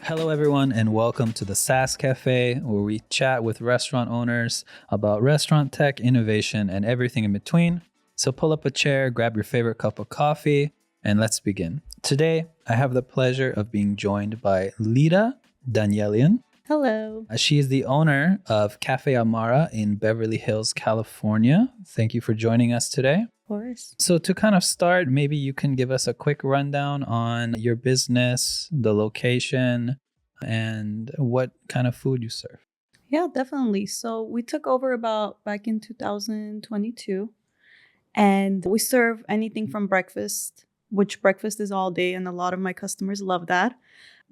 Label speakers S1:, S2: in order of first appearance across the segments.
S1: Hello, everyone, and welcome to the SAS Cafe, where we chat with restaurant owners about restaurant tech, innovation, and everything in between. So pull up a chair, grab your favorite cup of coffee, and let's begin. Today, I have the pleasure of being joined by Lida Danielyan.
S2: Hello.
S1: She is the owner of Café Amara in Beverly Hills, California. Thank you for joining us today.
S2: Of course.
S1: So to kind of start, maybe you can give us a quick rundown on your business, the location, and what kind of food you serve.
S2: Yeah, definitely. So we took over back in 2022, and we serve anything from breakfast, which breakfast is all day, and a lot of my customers love that.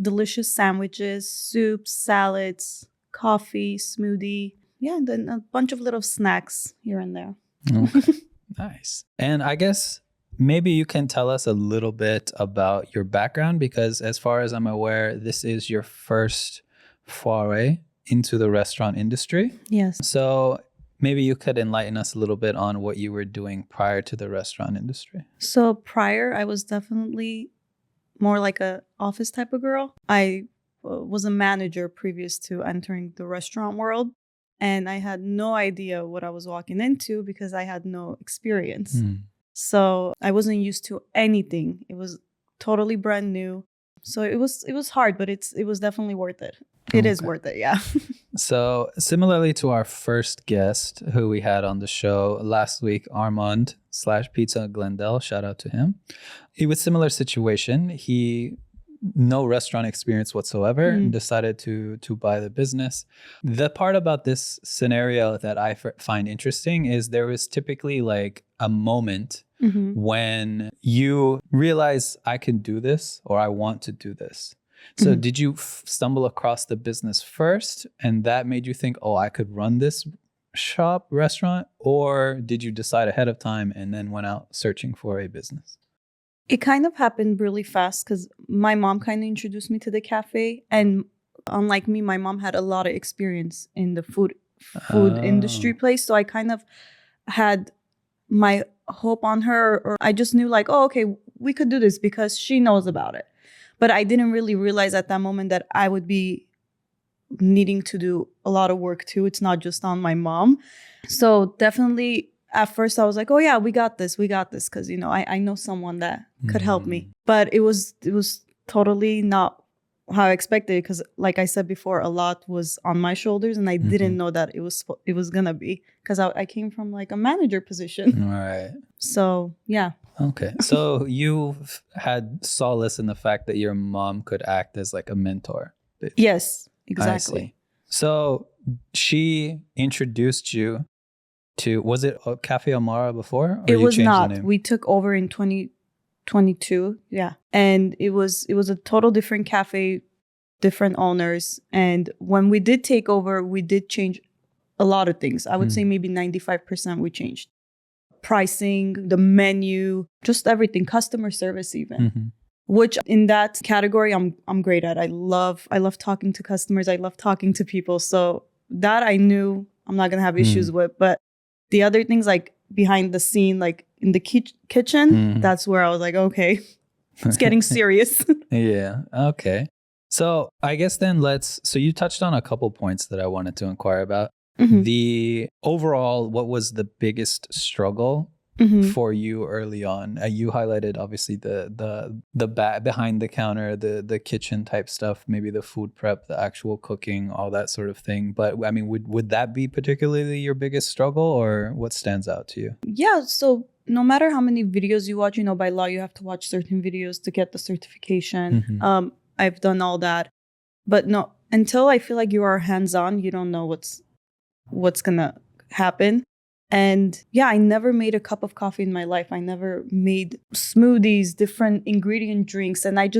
S2: Delicious sandwiches, soups, salads, coffee, smoothie. Yeah, and then a bunch of little snacks here and there.
S1: Okay. Nice. And I guess maybe you can tell us a little bit about your background, because as far as I'm aware, this is your first foray into the restaurant industry.
S2: Yes.
S1: So maybe you could enlighten us a little bit on what you were doing prior to the restaurant industry.
S2: So prior, I was definitely more like a office type of girl. I was a manager previous to entering the restaurant world. And I had no idea what I was walking into because I had no experience. So I wasn't used to anything. It was totally brand new. So it was hard, but it was definitely worth it. It is worth it, yeah.
S1: So similarly to our first guest who we had on the show last week, Armand / Pizza Glendale, shout out to him. He was similar situation. He no restaurant experience whatsoever, decided to buy the business. The part about this scenario that I find interesting is there was typically like a moment when you realize I can do this or I want to do this. So did you stumble across the business first and that made you think, oh, I could run this restaurant? Or did you decide ahead of time and then went out searching for a business?
S2: It kind of happened really fast because my mom kind of introduced me to the cafe. And unlike me, my mom had a lot of experience in the food industry place. So I kind of had my hope on her, or I just knew like, oh, okay, we could do this because she knows about it. But I didn't really realize at that moment that I would be needing to do a lot of work too. It's not just on my mom. So definitely at first I was like, oh yeah, we got this. Because, I know someone that could help me. But it was totally not how I expected, because like I said before, a lot was on my shoulders and I didn't know that it was going to be, because I came from like a manager position.
S1: Right.
S2: So yeah.
S1: Okay. So you've had solace in the fact that your mom could act as like a mentor.
S2: Yes, exactly.
S1: I see. So she introduced you to, was it Café Amara before? Or
S2: it was not.
S1: The name?
S2: We took over in 2022. Yeah. And it was a total different cafe, different owners. And when we did take over, we did change a lot of things. I would say maybe 95% we changed. Pricing, the menu, just everything, customer service even. Which in that category I'm great at. I love talking to customers. I love talking to people. So that I knew I'm not going to have issues with. But the other things like behind the scene, like in the kitchen, that's where I was like, okay, it's getting serious.
S1: Yeah. Okay. So I guess then so you touched on a couple points that I wanted to inquire about. The overall, what was the biggest struggle for you early on? You highlighted obviously the behind the counter, the kitchen type stuff, maybe the food prep, the actual cooking, all that sort of thing. But I mean, would that be particularly your biggest struggle, or what stands out to you?
S2: Yeah. So no matter how many videos you watch, by law, you have to watch certain videos to get the certification. I've done all that, but no, until I feel like you are hands-on, you don't know what's gonna happen. And yeah, I never made a cup of coffee in my life. I never made smoothies, different ingredient drinks. And I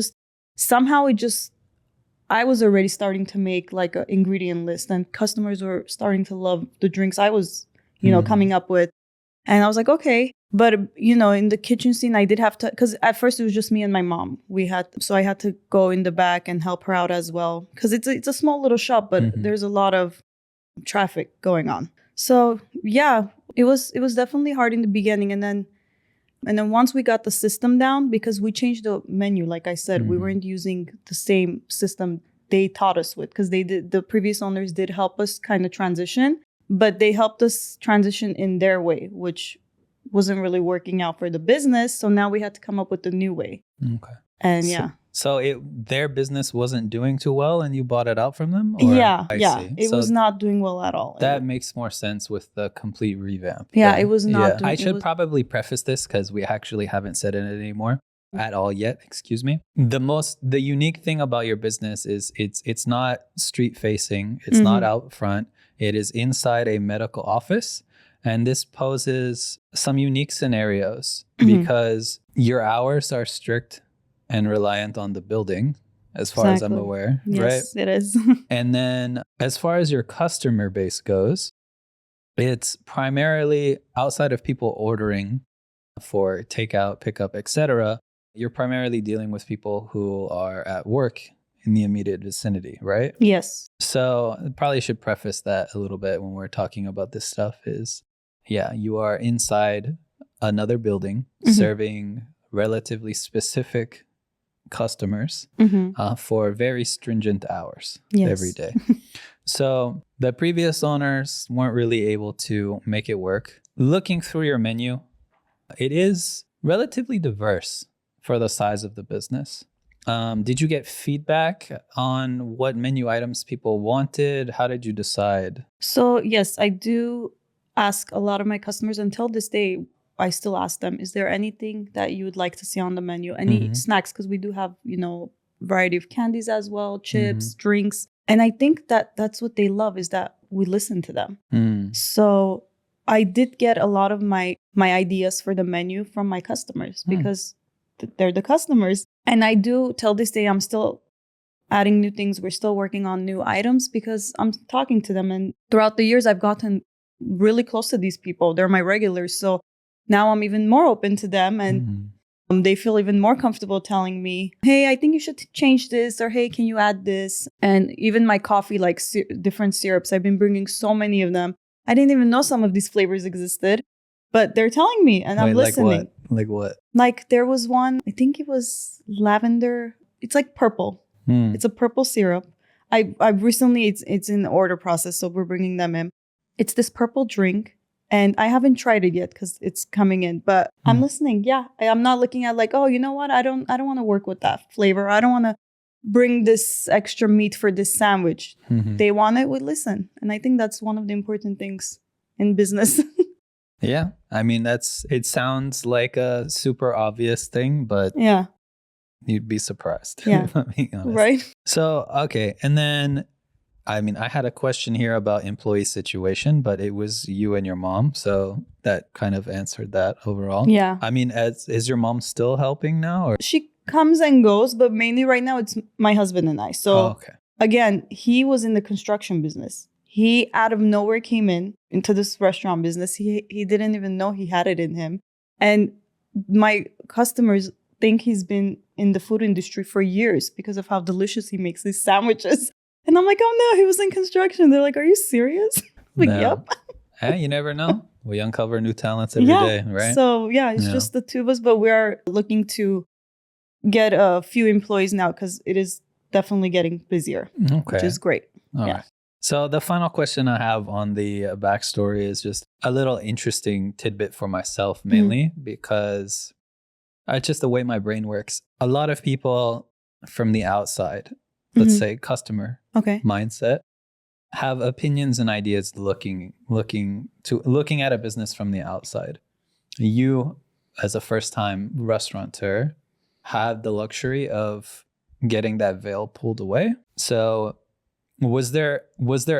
S2: was already starting to make like an ingredient list, and customers were starting to love the drinks I was, coming up with. And I was like, okay. But, in the kitchen scene, I did have to, because at first it was just me and my mom. So I had to go in the back and help her out as well. Because it's a small little shop, but there's a lot of traffic going on. So yeah, it was definitely hard in the beginning. And then once we got the system down, because we changed the menu, like I said, we weren't using the same system they taught us with, because the previous owners did help us kind of transition, but they helped us transition in their way, which wasn't really working out for the business. So now we had to come up with a new way.
S1: Okay.
S2: And
S1: So their business wasn't doing too well and you bought it out from them? Or?
S2: Yeah.
S1: See.
S2: It was not doing well at all.
S1: That makes more sense with the complete revamp.
S2: Yeah,
S1: then.
S2: it was not doing.
S1: I should probably preface this because we actually haven't said it anymore at all yet. Excuse me. The unique thing about your business is it's not street facing. It's not out front. It is inside a medical office. And this poses some unique scenarios because your hours are strict and reliant on the building, as far as I'm aware, right?
S2: Yes, it is.
S1: And then as far as your customer base goes, it's primarily outside of people ordering for takeout, pickup, etc. You're primarily dealing with people who are at work in the immediate vicinity, right?
S2: Yes.
S1: So I probably should preface that a little bit when we're talking about this stuff is, you are inside another building serving relatively specific customers for very stringent hours every day. So the previous owners weren't really able to make it work. Looking through your menu, it is relatively diverse for the size of the business. Did you get feedback on what menu items people wanted? How did you decide?
S2: So yes, I do ask a lot of my customers. Until this day, I still ask them, is there anything that you would like to see on the menu? Any snacks? Because we do have, variety of candies as well, chips, drinks. And I think that that's what they love, is that we listen to them. So I did get a lot of my ideas for the menu from my customers because they're the customers. And I do, till this day, I'm still adding new things. We're still working on new items because I'm talking to them. And throughout the years, I've gotten really close to these people. They're my regulars. So now I'm even more open to them, and they feel even more comfortable telling me, hey, I think you should change this, or hey, can you add this? And even my coffee, like different syrups, I've been bringing so many of them. I didn't even know some of these flavors existed, but they're telling me, and I'm listening.
S1: Like what?
S2: Like there was one, I think it was lavender. It's like purple. It's a purple syrup. I recently, it's in the order process, so we're bringing them in. It's this purple drink. And I haven't tried it yet because it's coming in, but I'm listening. Yeah, I'm not looking at like, oh, you know what? I don't want to work with that flavor. I don't want to bring this extra meat for this sandwich. They want it, we listen. And I think that's one of the important things in business.
S1: Yeah, I mean, it sounds like a super obvious thing, but you'd be surprised.
S2: Yeah,
S1: if I'm being honest.
S2: Right.
S1: So, okay. And then, I mean, I had a question here about employee situation, but it was you and your mom. So that kind of answered that overall.
S2: Yeah.
S1: I mean, is your mom still helping now? Or?
S2: She comes and goes, but mainly right now it's my husband and I. So again, he was in the construction business. He out of nowhere came into this restaurant business. He didn't even know he had it in him. And my customers think he's been in the food industry for years because of how delicious he makes these sandwiches. And I'm like, oh no, he was in construction. They're like, are you serious? I'm like, yep.
S1: Hey, you never know. We uncover new talents every day, right?
S2: So it's just the two of us, but we are looking to get a few employees now because it is definitely getting busier, which is great.
S1: All right. So the final question I have on the backstory is just a little interesting tidbit for myself, mainly because it's just the way my brain works. A lot of people from the outside, let's say customer mindset, have opinions and ideas looking at a business from the outside. You, as a first-time restaurateur, have the luxury of getting that veil pulled away. So was there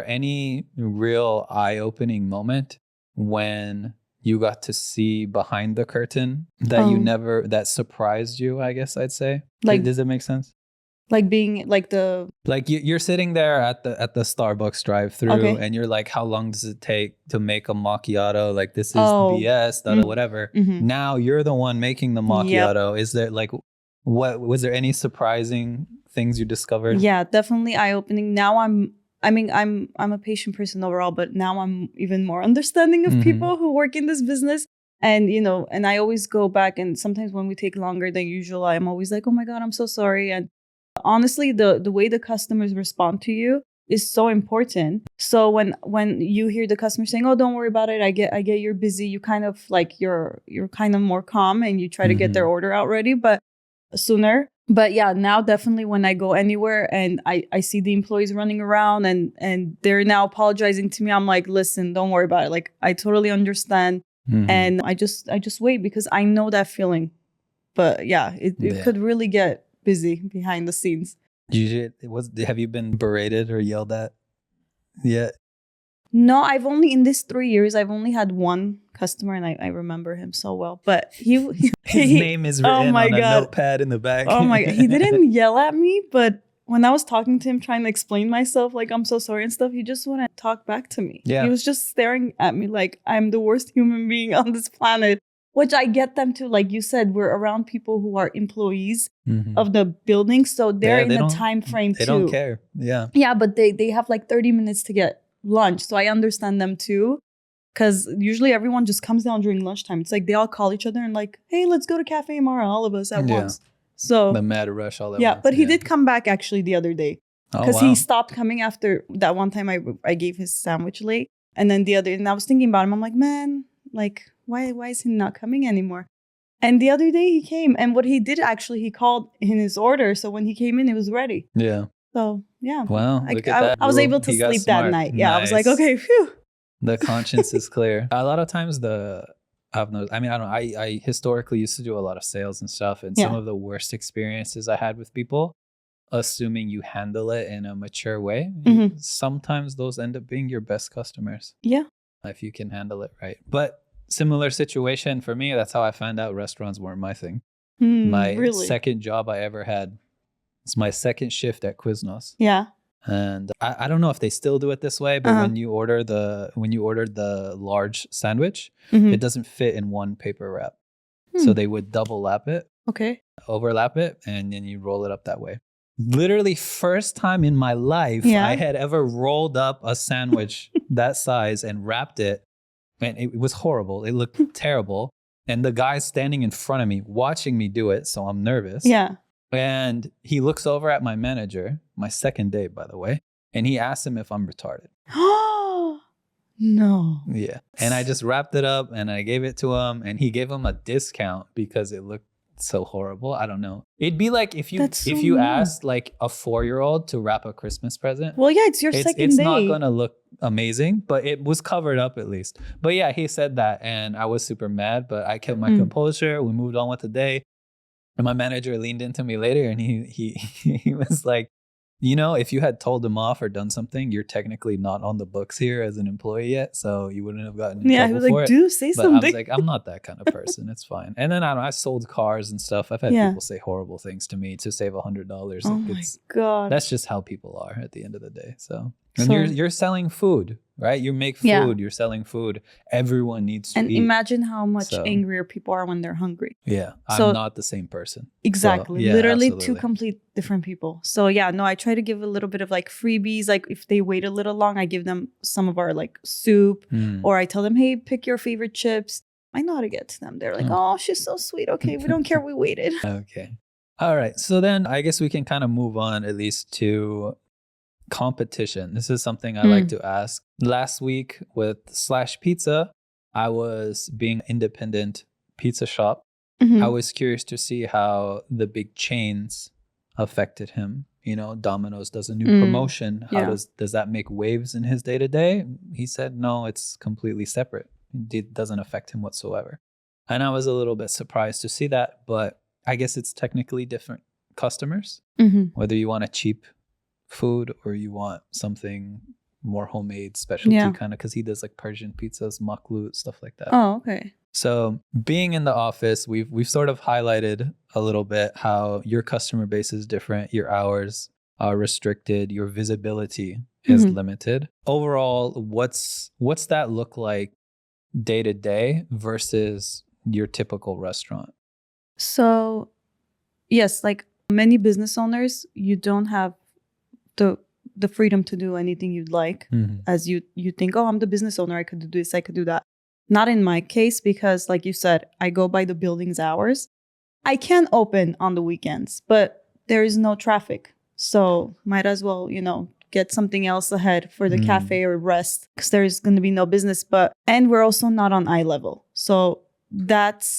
S1: any real eye-opening moment when you got to see behind the curtain that that surprised you, I guess I'd say? Like, does it make sense?
S2: Like being like
S1: you're sitting there at the Starbucks drive-through and you're like, how long does it take to make a macchiato? Like, this is BS, whatever. Now you're the one making the macchiato. Is there was there any surprising things you discovered? Yeah,
S2: definitely eye-opening. Now I'm a patient person overall, but now I'm even more understanding of people who work in this business. And, and I always go back, and sometimes when we take longer than usual, I'm always like, oh my God, I'm so sorry. And honestly, the way the customers respond to you is so important. So when you hear the customer saying, "Oh, don't worry about it. I get you're busy," you kind of like you're kind of more calm and you try to get their order out ready, but sooner. But yeah, now definitely when I go anywhere and I see the employees running around and they're now apologizing to me, I'm like, listen, don't worry about it. Like, I totally understand. And I just wait because I know that feeling. But yeah, it could really get busy behind the scenes.
S1: Have you been berated or yelled at yet?
S2: No, in this 3 years, I've only had one customer and I remember him so well. But his
S1: name is written on a notepad in the back.
S2: Oh my God. He didn't yell at me, but when I was talking to him, trying to explain myself, like, I'm so sorry and stuff, he just wouldn't talk back to me.
S1: Yeah.
S2: He was just staring at me like I'm the worst human being on this planet, which I get them to. Like you said, we're around people who are employees of the building. So they're in a time frame too.
S1: They don't care. Yeah.
S2: Yeah, but they have like 30 minutes to get lunch. So I understand them too. Because usually everyone just comes down during lunchtime. It's like they all call each other and like, hey, let's go to Café Amara, all of us at once. So
S1: the mad rush all at once.
S2: Yeah, but he did come back actually the other day. Because he stopped coming after that one time I gave his sandwich late. And then and I was thinking about him. I'm like, man, like, why is he not coming anymore? And the other day he came. And what he did actually, he called in his order. So when he came in, it was ready.
S1: Yeah.
S2: So yeah.
S1: Wow. Look at that.
S2: I was able to sleep that night. Yeah. Nice. I was like, okay, phew.
S1: The conscience is clear. A lot of times I historically used to do a lot of sales and stuff. And some of the worst experiences I had with people, assuming you handle it in a mature way, sometimes those end up being your best customers.
S2: Yeah.
S1: If you can handle it right. But similar situation for me, that's how I found out restaurants weren't my thing. My second job I ever had. It's my second shift at Quiznos.
S2: Yeah.
S1: And I don't know if they still do it this way, but when you order the large sandwich, it doesn't fit in one paper wrap. So they would overlap it, and then you roll it up that way. Literally first time in my life I had ever rolled up a sandwich that size and wrapped it. And it was horrible. It looked terrible. And the guy's standing in front of me watching me do it. So I'm nervous.
S2: Yeah.
S1: And he looks over at my manager, my second day, by the way, and he asks him if I'm retarded.
S2: No.
S1: Yeah. And I just wrapped it up and I gave it to him, and he gave him a discount because it looked so horrible. I don't know. It'd be like if you asked like a 4-year-old to wrap a Christmas present.
S2: Well, yeah, it's your second day.
S1: It's not going to look amazing, but it was covered up at least. But yeah, he said that and I was super mad, but I kept my composure. We moved on with the day. And my manager leaned into me later and he was like, you know, if you had told him off or done something, you're technically not on the books here as an employee yet. So you wouldn't have gotten in trouble
S2: he was
S1: for
S2: like,
S1: it.
S2: do say
S1: but
S2: something.
S1: I was like, I'm not that kind of person. It's fine. And then I sold cars and stuff. I've had people say horrible things to me to save $100.
S2: Oh my God.
S1: That's just how people are at the end of the day. And you're selling food, right? You make food, you're selling food. Everyone needs to eat.
S2: And imagine how much angrier people are when they're hungry.
S1: Yeah, I'm not the same person.
S2: Exactly. Literally two complete different people. So yeah, no, I try to give a little bit of like freebies. Like if they wait a little long, I give them some of our like soup or I tell them, hey, pick your favorite chips. I know how to get to them. They're like, oh, she's so sweet. Okay, we don't care. We waited.
S1: Okay. All right. So then I guess we can kind of move on at least to competition. This is something I like to ask. Last week with Slash Pizza, I was being independent pizza shop. I was curious to see how the big chains affected him. You know, Domino's does a new promotion. How does that make waves in his day to day? He said, no, it's completely separate. It doesn't affect him whatsoever. And I was a little bit surprised to see that, but I guess it's technically different customers, whether you want a cheap food or you want something more homemade specialty kind of, because he does like Persian pizzas, maklut, stuff like that.
S2: Oh, okay.
S1: So being in the office, we've sort of highlighted a little bit how your customer base is different, your hours are restricted, your visibility is limited. Overall, what's that look like day to day versus your typical restaurant?
S2: So yes, like many business owners, you don't have the freedom to do anything you'd like as you think, oh, I'm the business owner, I could do this, I could do that. Not in my case, because like you said, I go by the building's hours. I can open on the weekends, but there is no traffic. So might as well, get something else ahead for the cafe or rest because there's going to be no business. And we're also not on eye level. So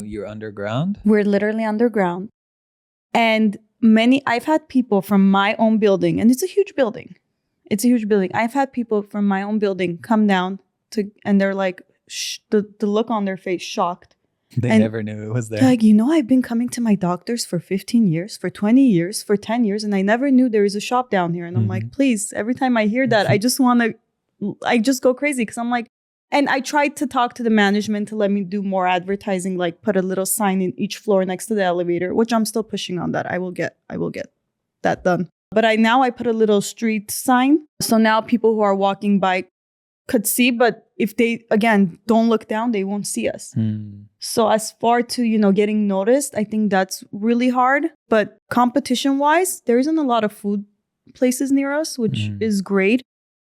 S1: You're underground?
S2: We're literally underground. And I've had people from my own building, and it's a huge building. I've had people from my own building come down and they're like, the look on their face, shocked.
S1: They never knew it was there.
S2: Like, I've been coming to my doctors for 15 years, for 20 years, for 10 years, and I never knew there is a shop down here. And I'm like, please, every time I hear that, I just go crazy because I'm like, and I tried to talk to the management to let me do more advertising, like put a little sign in each floor next to the elevator, which I'm still pushing on that. I will get that done. But I put a little street sign. So now people who are walking by could see, but if they, again, don't look down, they won't see us. So as far to, getting noticed, I think that's really hard. But competition-wise, there isn't a lot of food places near us, which is great.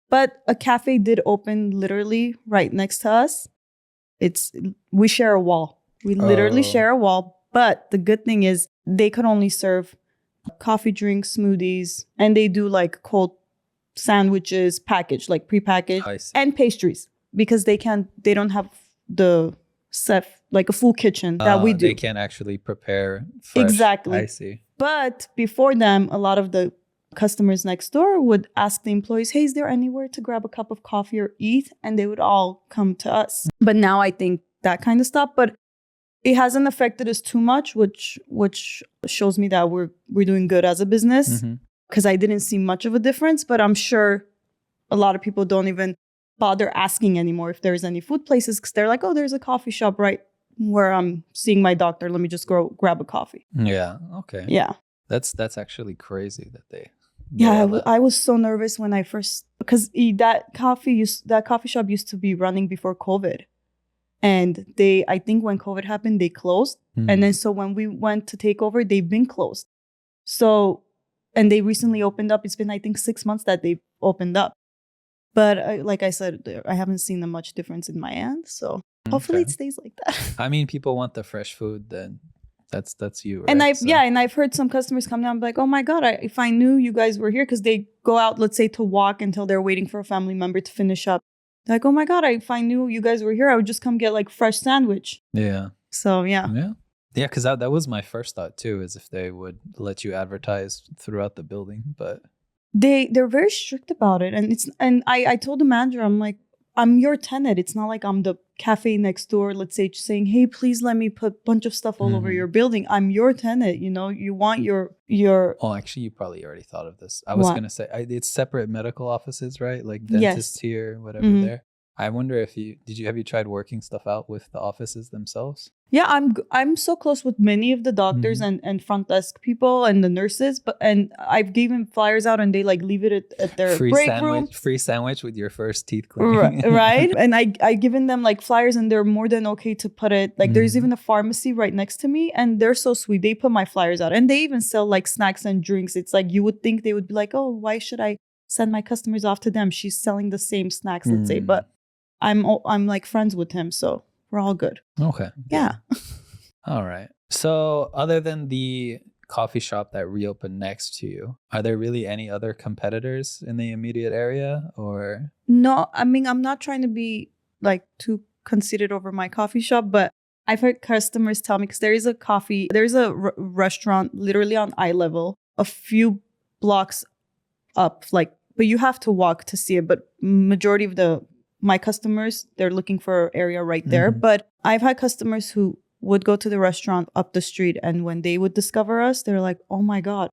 S2: But a cafe did open literally right next to us. We share a wall. We literally share a wall. But the good thing is they could only serve coffee, drinks, smoothies, and they do like cold sandwiches packaged, like prepackaged, and pastries because they don't have the set, like a full kitchen that we do.
S1: They can't actually prepare fresh.
S2: Exactly.
S1: I see.
S2: But before them, a lot of the customers next door would ask the employees, hey, is there anywhere to grab a cup of coffee or eat? And they would all come to us. But now I think that kind of stopped. But it hasn't affected us too much, which shows me that we're doing good as a business. Because I didn't see much of a difference, but I'm sure a lot of people don't even bother asking anymore if there's any food places because they're like, oh, there's a coffee shop right where I'm seeing my doctor. Let me just go grab a coffee.
S1: Yeah. Okay.
S2: Yeah.
S1: That's actually crazy that they.
S2: Yeah, I was so nervous when I first, because that coffee shop used to be running before COVID. And I think when COVID happened, they closed. And then so when we went to take over, they've been closed. So, and they recently opened up. It's been, I think, 6 months that they've opened up. But like I said, I haven't seen a much difference in my end. So hopefully it stays like that.
S1: I mean, people want the fresh food, then that's you, right?
S2: And I've heard some customers come down and be like, oh my God, if I knew you guys were here, because they go out, let's say, to walk until they're waiting for a family member to finish up. They're like, oh my God, if I knew you guys were here, I would just come get like fresh sandwich.
S1: Yeah.
S2: So yeah.
S1: Yeah, because that was my first thought too, is if they would let you advertise throughout the building, but
S2: they're very strict about it, and I told the manager, I'm like, I'm your tenant. It's not like I'm the cafe next door, let's say, just saying, hey, please let me put a bunch of stuff all over your building. I'm your tenant. You want your.
S1: Oh, actually, you probably already thought of this. I was gonna say it's separate medical offices, right? Like dentists here, whatever there. I wonder have you tried working stuff out with the offices themselves?
S2: Yeah, I'm so close with many of the doctors and front desk people and the nurses, and I've given flyers out and they like leave it at their break room.
S1: Free sandwich with your first teeth cleaning.
S2: Right. And I given them like flyers and they're more than okay to put it. Like there's even a pharmacy right next to me and they're so sweet. They put my flyers out and they even sell like snacks and drinks. It's like you would think they would be like, oh, why should I send my customers off to them? She's selling the same snacks, let's say, but I'm like friends with him, so we're all good.
S1: Okay.
S2: Yeah.
S1: All right. So other than the coffee shop that reopened next to you, are there really any other competitors in the immediate area or?
S2: No, I mean, I'm not trying to be like too conceited over my coffee shop, but I've heard customers tell me, because there's a restaurant literally on eye level, a few blocks up, but you have to walk to see it. But majority of my customers, they're looking for an area right there. But I've had customers who would go to the restaurant up the street, and when they would discover us, they're like, oh my God,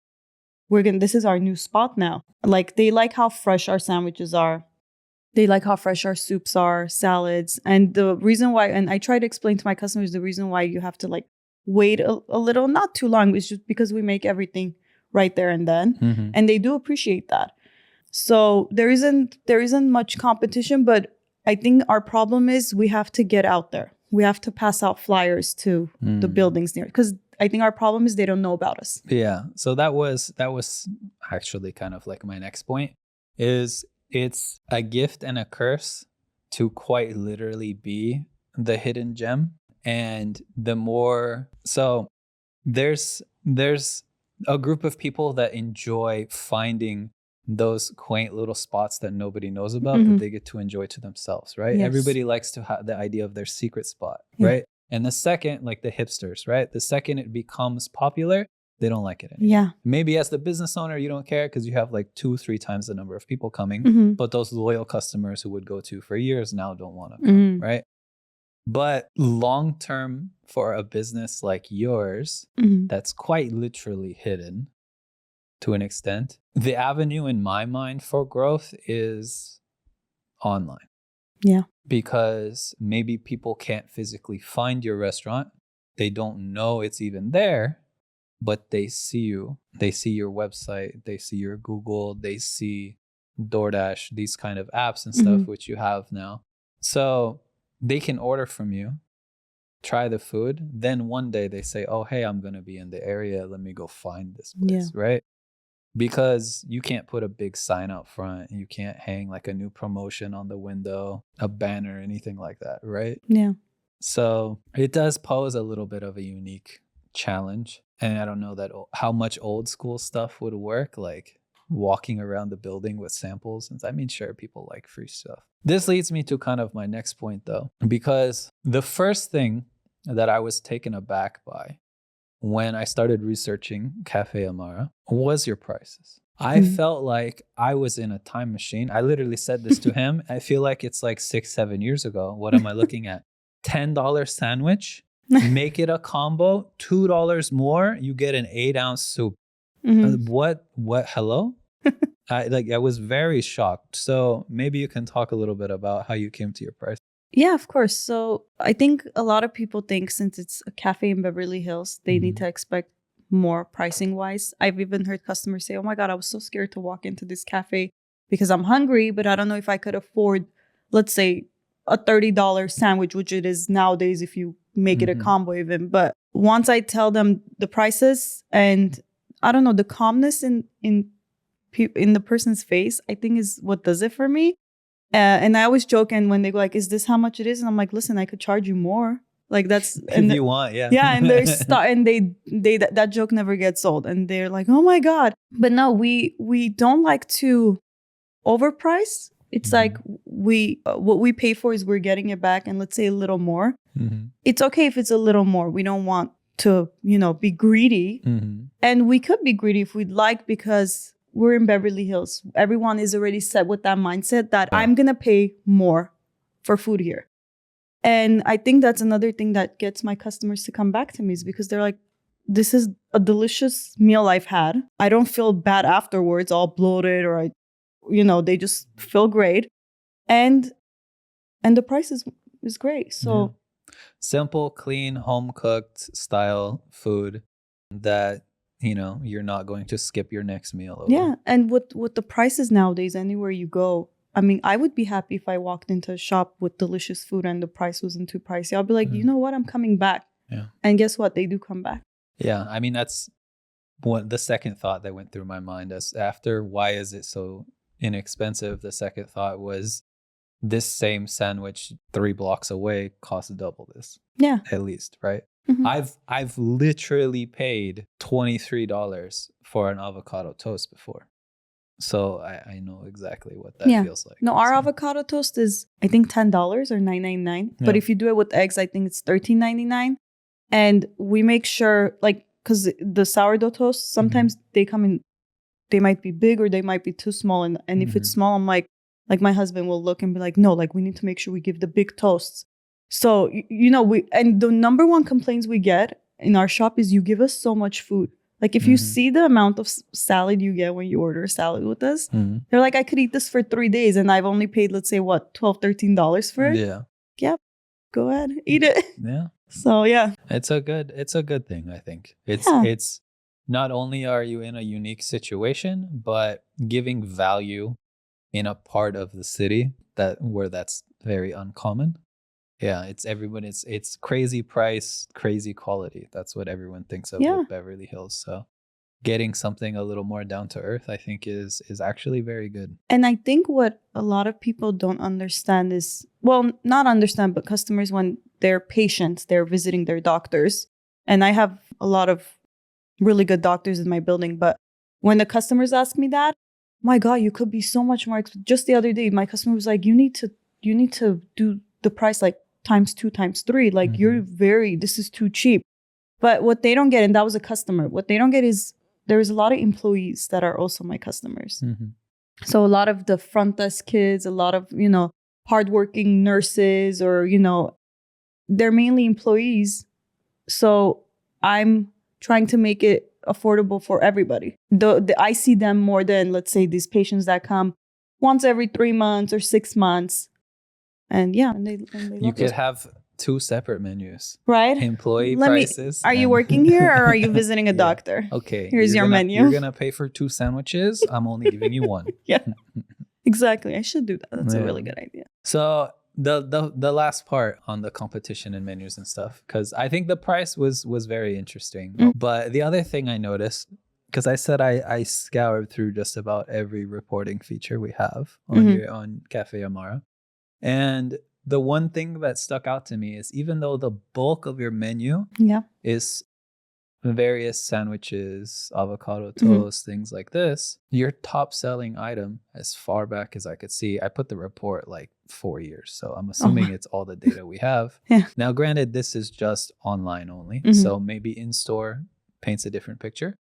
S2: this is our new spot now. Like, they like how fresh our sandwiches are. They like how fresh our soups are, salads. And the reason why, and I try to explain to my customers, the reason why you have to like wait a little, not too long, is just because we make everything right there and then. And they do appreciate that. So there isn't much competition, but I think our problem is we have to get out there. We have to pass out flyers to the buildings near, because I think our problem is they don't know about us.
S1: Yeah. So that was actually kind of like my next point, is it's a gift and a curse to quite literally be the hidden gem. And the more, so there's a group of people that enjoy finding those quaint little spots that nobody knows about that they get to enjoy to themselves, right?
S2: Yes.
S1: Everybody likes to have the idea of their secret spot,
S2: Yeah.
S1: right? And the second, like the hipsters, right? The second it becomes popular, they don't like it anymore.
S2: Yeah.
S1: Maybe as the business owner, you don't care because you have like 2-3 times the number of people coming, but those loyal customers who would go to for years now don't want to come, right? But long term for a business like yours, that's quite literally hidden to an extent, the avenue in my mind for growth is online.
S2: Yeah.
S1: Because maybe people can't physically find your restaurant. They don't know it's even there, but they see you. They see your website. They see your Google. They see DoorDash, these kind of apps and stuff, which you have now. So they can order from you, try the food. Then one day they say, oh, hey, I'm going to be in the area. Let me go find this place, right? Because you can't put a big sign out front. You can't hang like a new promotion on the window, a banner, anything like that, right?
S2: Yeah.
S1: So it does pose a little bit of a unique challenge. And I don't know that how much old school stuff would work, like walking around the building with samples. And I mean, sure, people like free stuff. This leads me to kind of my next point, though, because the first thing that I was taken aback by when I started researching Café Amara was your prices. I felt like I was in a time machine. I literally said this to him. I feel like it's like 6-7 years ago. What am I looking at? $10 sandwich, make it a combo, $2 more, you get an 8-ounce soup. What, hello? I was very shocked. So maybe you can talk a little bit about how you came to your price.
S2: Yeah, of course. So I think a lot of people think since it's a cafe in Beverly Hills, they need to expect more pricing wise. I've even heard customers say, oh my God, I was so scared to walk into this cafe because I'm hungry, but I don't know if I could afford, let's say, a $30 sandwich, which it is nowadays if you make it a combo even. But once I tell them the prices and I don't know, the calmness in the person's face, I think is what does it for me. And I always joke, and when they go like, "Is this how much it is?" and I'm like, "Listen, I could charge you more. Like that's
S1: if you want, yeah,
S2: yeah." And they that joke never gets old, and they're like, "Oh my God!" But no, we don't like to overprice. It's like what we pay for is we're getting it back, and let's say a little more. It's okay if it's a little more. We don't want to be greedy, and we could be greedy if we'd like because we're in Beverly Hills. Everyone is already set with that mindset that I'm going to pay more for food here. And I think that's another thing that gets my customers to come back to me is because they're like, this is a delicious meal I've had. I don't feel bad afterwards, all bloated or they just feel great. And the price is great. So
S1: simple, clean, home cooked style food that you're not going to skip your next meal over.
S2: Yeah. And with the prices nowadays, anywhere you go, I mean, I would be happy if I walked into a shop with delicious food and the price wasn't too pricey. I'll be like, you know what? I'm coming back.
S1: Yeah.
S2: And guess what? They do come back.
S1: Yeah. I mean, that's the second thought that went through my mind as after why is it so inexpensive? The second thought was this same sandwich 3 blocks away costs double this.
S2: Yeah.
S1: At least, right? I've literally paid $23 for an avocado toast before. So I know exactly what that feels like.
S2: No, our avocado toast is I think $10 or $9.99. Yeah. But if you do it with eggs, I think it's $13.99. And we make sure because the sourdough toast, sometimes they come in, they might be big or they might be too small. And if it's small, I'm like my husband will look and be like, no, we need to make sure we give the big toasts. So, and the number one complaints we get in our shop is you give us so much food. Like if you see the amount of salad you get when you order a salad with us, they're like, I could eat this for 3 days and I've only paid, let's say, what, $12, $13 for it?
S1: Yeah.
S2: Yep. Go ahead, eat it.
S1: Yeah.
S2: So, yeah.
S1: It's a good thing, I think. It's not only are you in a unique situation, but giving value in a part of the city where that's very uncommon. Yeah, it's crazy price, crazy quality. That's what everyone thinks of with Beverly Hills. So getting something a little more down to earth, I think is actually very good.
S2: And I think what a lot of people don't understand is, well, not understand, but customers, when they're patients, they're visiting their doctors. And I have a lot of really good doctors in my building. But when the customers ask me that, my God, you could be so much more. Just the other day, my customer was like, you need to do the price like times 2, times 3. Like this is too cheap. But what they don't get, and that was a customer, what they don't get is there's a lot of employees that are also my customers. So a lot of the front desk kids, a lot of, hardworking nurses, or, they're mainly employees. So I'm trying to make it affordable for everybody. I see them more than, let's say, these patients that come once every 3 months or 6 months. And they
S1: You could have 2 separate menus.
S2: Right?
S1: Employee prices.
S2: Are you working here or are you visiting a doctor?
S1: Okay.
S2: Here's your menu.
S1: You're going to pay for 2 sandwiches. I'm only giving you 1.
S2: Yeah. Exactly. I should do that. That's a really good idea.
S1: So the last part on the competition and menus and stuff, because I think the price was very interesting. But the other thing I noticed, because I said I scoured through just about every reporting feature we have on Café Amara. And the one thing that stuck out to me is, even though the bulk of your menu is various sandwiches, avocado toast, things like this, your top selling item, as far back as I could see, I put the report like 4 years. So I'm assuming it's all the data we have. Now, granted, this is just online only. So maybe in store paints a different picture.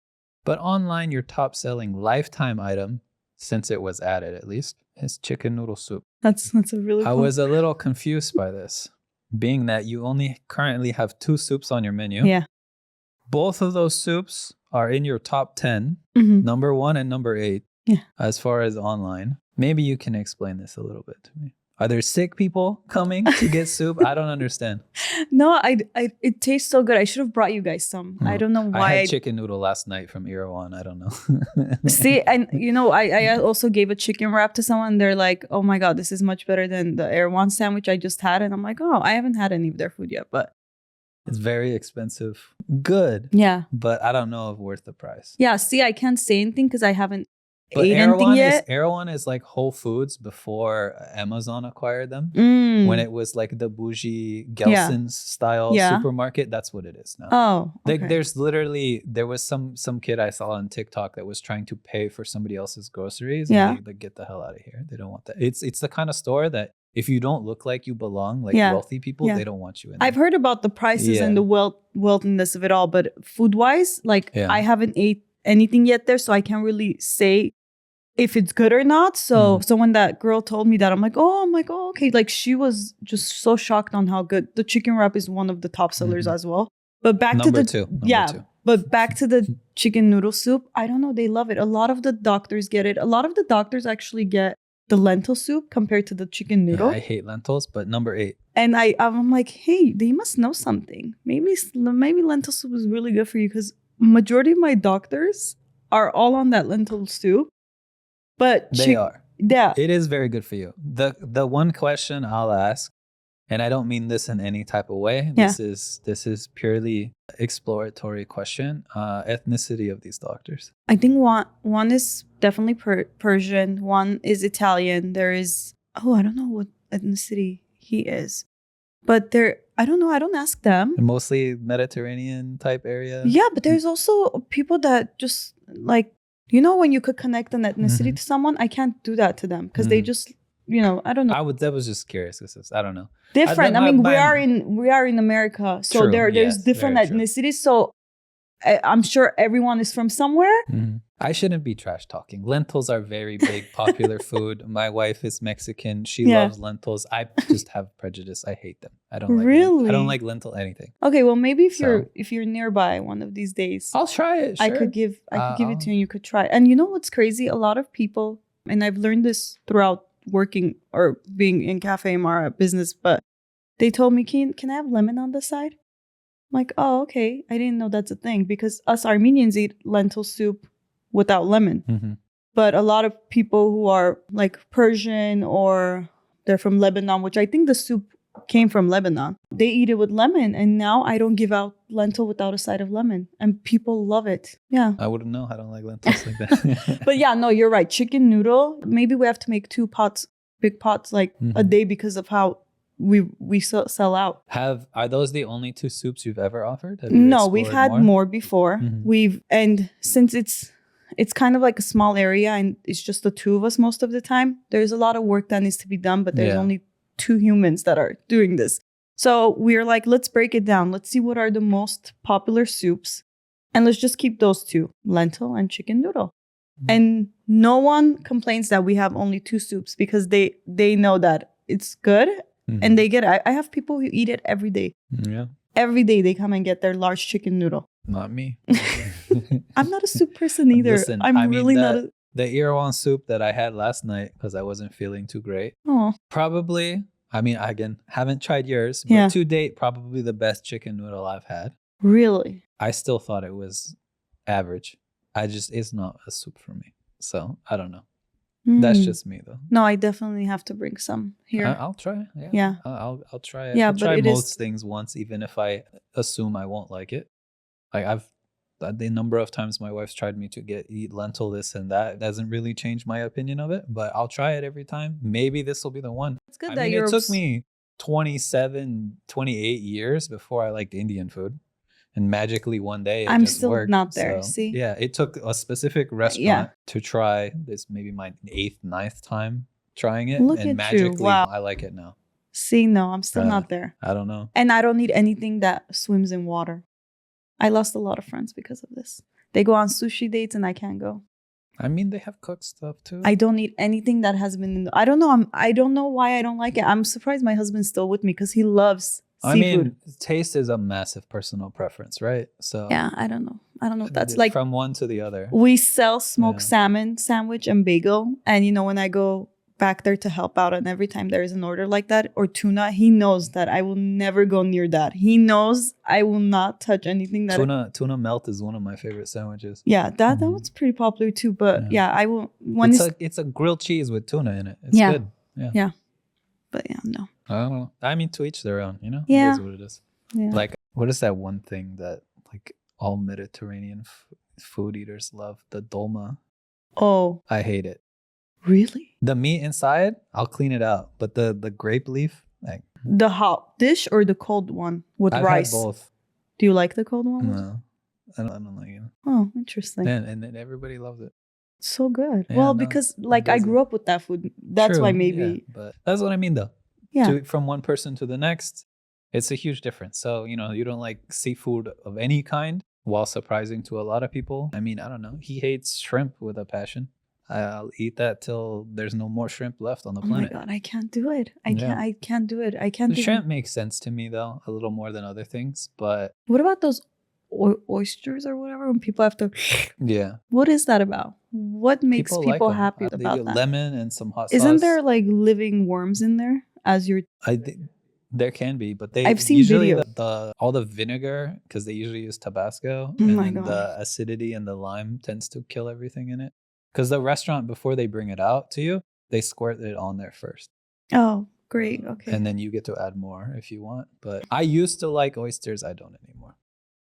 S1: But online, your top selling lifetime item, since it was added at least, is chicken noodle soup.
S2: That's a really
S1: I was a little confused by this, being that you only currently have 2 soups on your menu.
S2: Yeah.
S1: Both of those soups are in your top 10, number 1 and number 8, as far as online. Maybe you can explain this a little bit to me. Are there sick people coming to get soup? I don't understand.
S2: No, it tastes so good. I should have brought you guys some. I don't know why.
S1: I had chicken noodle last night from Erawan. I don't know.
S2: See, and I also gave a chicken wrap to someone. They're like, oh my God, this is much better than the Erawan sandwich I just had. And I'm like, oh, I haven't had any of their food yet, but.
S1: It's very expensive. Good.
S2: Yeah.
S1: But I don't know if worth the price.
S2: Yeah. See, I can't say anything because I haven't ate anything yet.
S1: Erawan is like Whole Foods before Amazon acquired them. When it was like the bougie Gelson's style supermarket. That's what it is now.
S2: Oh, okay.
S1: There was some kid I saw on TikTok that was trying to pay for somebody else's groceries. And they get the hell out of here. They don't want that. It's the kind of store that if you don't look like you belong, like wealthy people, they don't want you in there.
S2: I've heard about the prices and the wealthiness of it all, but food-wise, I haven't ate anything yet there, so I can't really say if it's good or not. So when that girl told me that, I'm like, oh, okay. Like, she was just so shocked on how good. The chicken wrap is one of the top sellers as well. But back to the
S1: two.
S2: But back to the chicken noodle soup, I don't know, they love it. A lot of the doctors get it. A lot of the doctors actually get the lentil soup compared to the chicken noodle.
S1: Yeah, I hate lentils, but number 8.
S2: And I'm like, hey, they must know something. Maybe lentil soup is really good for you, because majority of my doctors are all on that lentil soup. But
S1: they are.
S2: Yeah.
S1: It is very good for you. The one question I'll ask, and I don't mean this in any type of way. This is purely exploratory question. Ethnicity of these doctors.
S2: I think one is definitely Persian. One is Italian. There is, I don't know what ethnicity he is. But I don't know. I don't ask them.
S1: Mostly Mediterranean type area.
S2: Yeah, but there's also people that just like, when you could connect an ethnicity to someone, I can't do that to them because they just, I don't know.
S1: That was just curious. I don't know.
S2: Different. We are in America, so
S1: true,
S2: there's different ethnicities. So I'm sure everyone is from somewhere.
S1: I shouldn't be trash talking. Lentils are very big, popular food. My wife is Mexican. She loves lentils. I just have prejudice. I hate them. I don't like
S2: really.
S1: I don't like lentil anything.
S2: Okay, well maybe if you're nearby one of these days,
S1: I'll try it. Sure.
S2: I could give it to you. And you could try it. And you know what's crazy? A lot of people, and I've learned this throughout working or being in Café Amara business, but they told me, can I have lemon on the side? I'm like, oh, okay. I didn't know that's a thing, because us Armenians eat lentil soup without lemon. But a lot of people who are like Persian or they're from Lebanon, which I think the soup came from Lebanon, they eat it with lemon. And now I don't give out lentil without a side of lemon. And people love it. Yeah.
S1: I wouldn't know. I don't like lentils like that.
S2: But yeah, no, you're right. Chicken noodle. Maybe we have to make 2 pots, big pots, like a day, because of how we sell out.
S1: Are those the only two soups you've ever offered? Have you
S2: No, we've
S1: explored
S2: had more before.
S1: Mhm.
S2: And since it's kind of like a small area and it's just the two of us most of the time, there's a lot of work that needs to be done, but there's
S1: Yeah.
S2: only two humans that are doing this. So we're like, let's break it down. Let's see what are the most popular soups. And let's just keep those two, lentil and chicken noodle. And no one complains that we have only two soups because they know that it's good. And they get it. I have people who eat it every day.
S1: Yeah.
S2: Every day they come and get their large chicken noodle.
S1: Not me.
S2: I'm not a soup person either.
S1: Listen,
S2: I'm really not a...
S1: The Irawan soup that I had last night because I wasn't feeling too great.
S2: Oh.
S1: Probably, I mean, again, haven't tried yours, but
S2: Yeah.
S1: to date, probably the best chicken noodle I've had.
S2: Really?
S1: I still thought it was average. It's not a soup for me. So I don't know. That's just me though.
S2: No, I definitely have to bring some here.
S1: I'll try.
S2: Yeah.
S1: I'll try it.
S2: Yeah,
S1: I'll
S2: but
S1: try
S2: it
S1: most
S2: is...
S1: things once, even if I assume I won't like it. Like the number of times my wife's tried me to eat lentil this and that, it doesn't really change my opinion of it, but I'll try it every time. Maybe this will be the one.
S2: It's good
S1: I
S2: that
S1: mean,
S2: you're...
S1: it took me 27, 28 years before I liked Indian food. And magically one day it
S2: I'm
S1: just
S2: still
S1: worked.
S2: not there,
S1: So,
S2: see?
S1: yeah, it took a specific restaurant to try this, maybe my 8th, 9th time trying it.
S2: Look
S1: and
S2: at
S1: magically
S2: you. Wow.
S1: I like it now.
S2: See, no, I'm still not there.
S1: I don't know.
S2: And I don't need anything that swims in water. I lost a lot of friends because of this. They go on sushi dates and I can't go.
S1: I mean, they have cooked stuff too.
S2: I don't need anything that has been in the... I don't know. I don't know why I don't like it. I'm surprised my husband's still with me because he loves seafood.
S1: I mean, taste is a massive personal preference, right? So
S2: yeah, I don't know. I don't know if that's like...
S1: From one to the other.
S2: We sell smoked salmon sandwich and bagel. And you know, when I go back there to help out, and every time there is an order like that or tuna, he knows that I will never go near that. He knows I will not touch anything that...
S1: Tuna melt is one of my favorite sandwiches.
S2: Yeah, that one's pretty popular too. But yeah, I will... When
S1: it's a grilled cheese with tuna in it. It's good.
S2: Yeah. But yeah, no.
S1: I don't know. I mean, to each their own, you know?
S2: Yeah.
S1: It is what it is.
S2: Yeah.
S1: Like, what is that one thing that like all Mediterranean food eaters love? The dolma.
S2: Oh.
S1: I hate it.
S2: Really?
S1: The meat inside, I'll clean it out. But the grape leaf, like...
S2: The hot dish or the cold one with rice?
S1: I've had both.
S2: Do you like the cold one?
S1: No. I don't like it.
S2: Oh, interesting.
S1: And then everybody loves it.
S2: So good.
S1: Yeah,
S2: well,
S1: no,
S2: because like I grew up with that food. That's
S1: True,
S2: why maybe.
S1: Yeah, but that's what I mean though.
S2: Yeah.
S1: From one person to the next, it's a huge difference. So, you know, you don't like seafood of any kind, while surprising to a lot of people. I mean, I don't know. He hates shrimp with a passion. I'll eat that till there's no more shrimp left on the planet.
S2: Oh my God, I can't do it. I can't do it. I can't
S1: The
S2: do
S1: shrimp makes sense to me though, a little more than other things, but...
S2: What about those oysters or whatever when people have to...
S1: Yeah.
S2: What is that about? What makes people happy
S1: They
S2: about
S1: get
S2: that?
S1: lemon and some hot sauce.
S2: Isn't there like living worms in there as you're...
S1: There can be, but
S2: I've seen
S1: usually
S2: videos.
S1: all the vinegar, because they usually use Tabasco,
S2: Oh my
S1: and
S2: God.
S1: the acidity and the lime tends to kill everything in it. Because the restaurant, before they bring it out to you, they squirt it on there first.
S2: Oh, great. Okay.
S1: And then you get to add more if you want. But I used to like oysters. I don't anymore.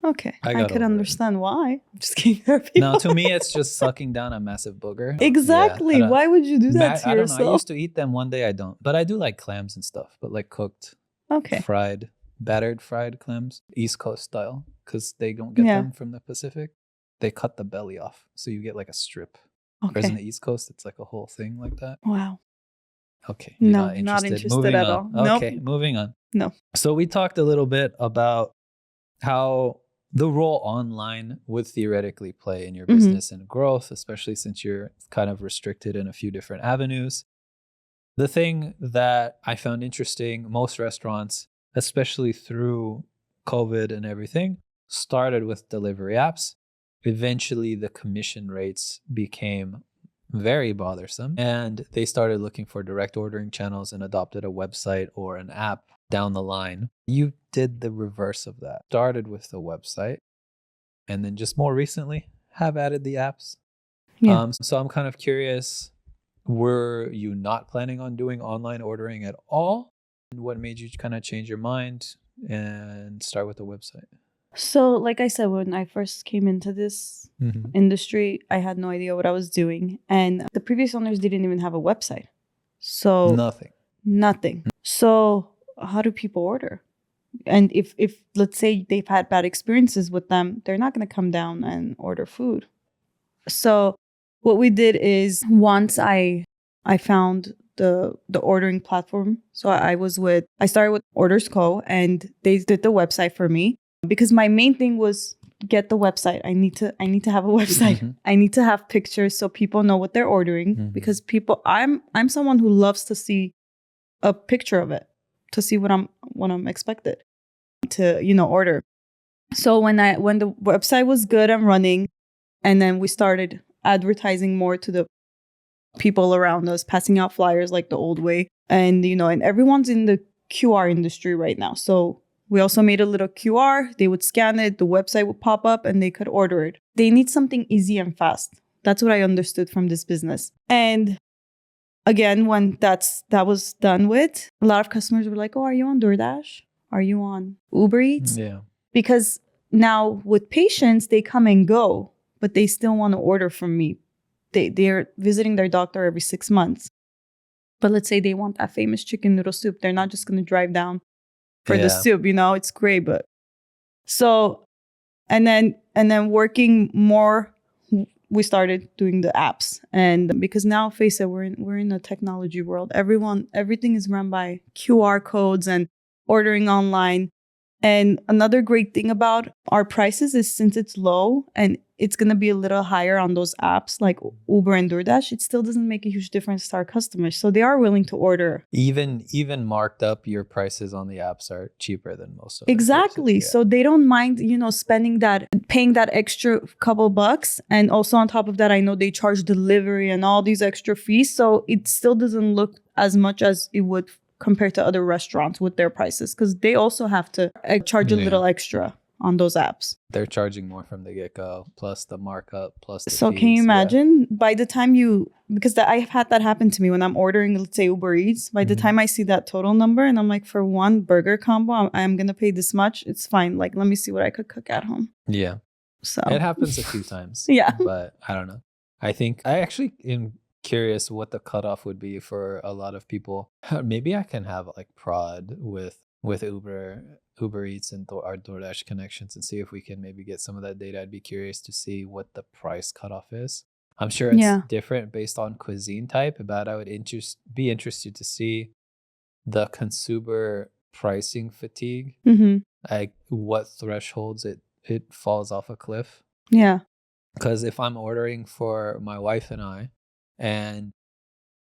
S2: Okay.
S1: I
S2: could
S1: over it.
S2: understand why. I'm just kidding. There are people...
S1: No, to me, it's just sucking down a massive booger.
S2: Exactly.
S1: Yeah,
S2: why would you do that to
S1: I don't
S2: yourself?
S1: know. I used to eat them one day. I don't. But I do like clams and stuff, but like cooked.
S2: Okay.
S1: Battered fried clams, East Coast style, because they don't get them from the Pacific. They cut the belly off, so you get like a strip. Whereas in the East Coast, it's like a whole thing like that.
S2: Wow.
S1: Okay.
S2: No, not interested
S1: moving
S2: at
S1: on.
S2: all.
S1: Okay,
S2: Nope.
S1: moving on.
S2: No.
S1: So we talked a little bit about how the role online would theoretically play in your business and growth, especially since you're kind of restricted in a few different avenues. The thing that I found interesting, most restaurants, especially through COVID and everything, started with delivery apps. Eventually, the commission rates became very bothersome, and they started looking for direct ordering channels and adopted a website or an app down the line. You did the reverse of that. Started with the website, and then just more recently have added the apps.
S2: Yeah.
S1: So I'm kind of curious, were you not planning on doing online ordering at all? And what made you kind of change your mind and start with the website?
S2: So, like I said, when I first came into this industry, I had no idea what I was doing. And the previous owners didn't even have a website. So
S1: Nothing.
S2: Nothing. So how do people order? And if let's say they've had bad experiences with them, they're not going to come down and order food. So what we did is once I found the ordering platform. So I started with Orders Co. and they did the website for me because my main thing was get the website. I need to have a website.
S1: Mm-hmm.
S2: I need to have pictures so people know what they're ordering because I'm someone who loves to see a picture of it to see what I'm expected to, order. So when the website was good and running, and then we started advertising more to the people around us, passing out flyers like the old way. And, and everyone's in the QR industry right now. So we also made a little QR. They would scan it, the website would pop up, and they could order it. They need something easy and fast. That's what I understood from this business. And again, when that was done with, a lot of customers were like, oh, are you on DoorDash? Are you on Uber Eats?
S1: Yeah.
S2: Because now with patients, they come and go, but they still want to order from me. They're visiting their doctor every 6 months. But let's say they want that famous chicken noodle soup. They're not just going to drive down for the soup, it's great. But so, and then working more, we started doing the apps. And because now, face it, we're in a technology world. Everything is run by QR codes and ordering online. And another great thing about our prices is since it's low and it's going to be a little higher on those apps like Uber and DoorDash, it still doesn't make a huge difference to our customers. So they are willing to order.
S1: Even marked up, your prices on the apps are cheaper than most of
S2: Exactly.
S1: Yeah.
S2: So they don't mind, paying that extra couple bucks. And also on top of that, I know they charge delivery and all these extra fees. So it still doesn't look as much as it would compared to other restaurants with their prices because they also have to charge a little extra on those apps.
S1: They're charging more from the get-go, plus the markup, plus the
S2: So
S1: fees.
S2: can you imagine by the time because I've had that happen to me when I'm ordering, let's say Uber Eats, by the time I see that total number and I'm like, for one burger combo, I'm going to pay this much. It's fine. Like, let me see what I could cook at home.
S1: Yeah.
S2: So
S1: it happens a few times.
S2: Yeah.
S1: But I don't know. I think I actually am curious what the cutoff would be for a lot of people. Maybe I can have like prod with Uber Eats and our DoorDash connections and see if we can maybe get some of that data. I'd be curious to see what the price cutoff is. I'm sure it's different based on cuisine type, but I would be interested to see the consumer pricing fatigue, like what thresholds it falls off a cliff.
S2: Yeah.
S1: Because if I'm ordering for my wife and I, and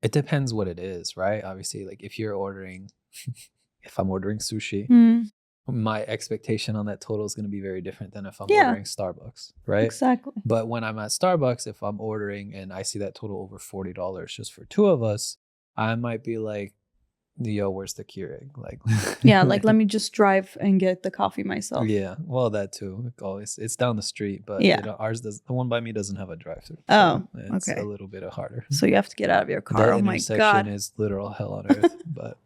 S1: it depends what it is, right? Obviously, like if I'm ordering sushi, my expectation on that total is going to be very different than if I'm ordering Starbucks, right?
S2: Exactly.
S1: But when I'm at Starbucks, if I'm ordering and I see that total over $40 just for two of us, I might be like, yo, where's the Keurig? Like,
S2: yeah, like let me just drive and get the coffee myself.
S1: Yeah, well, that too. Always, it's down the street, but ours does. The one by me doesn't have a drive-through. So it's a little bit harder.
S2: So you have to get out of your car. Oh my god,
S1: is literal hell on earth. But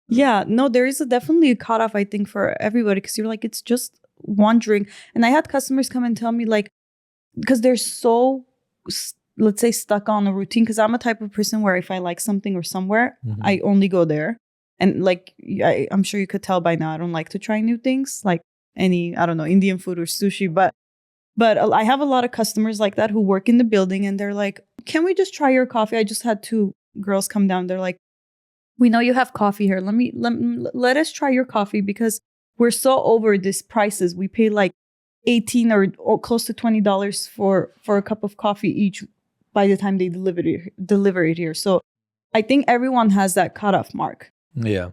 S2: yeah, no, there is definitely a cutoff, I think, for everybody because you're like, it's just one drink. And I had customers come and tell me like, because they're so, let's say, stuck on a routine. Because I'm a type of person where if I like something or somewhere, I only go there. And like, I'm sure you could tell by now, I don't like to try new things like any, I don't know, Indian food or sushi. But I have a lot of customers like that who work in the building and they're like, can we just try your coffee? I just had two girls come down. They're like, we know you have coffee here. Let us try your coffee because we're so over these prices. We pay like $18 or close to $20 for a cup of coffee each by the time they deliver it here. So I think everyone has that cutoff mark.
S1: Yeah.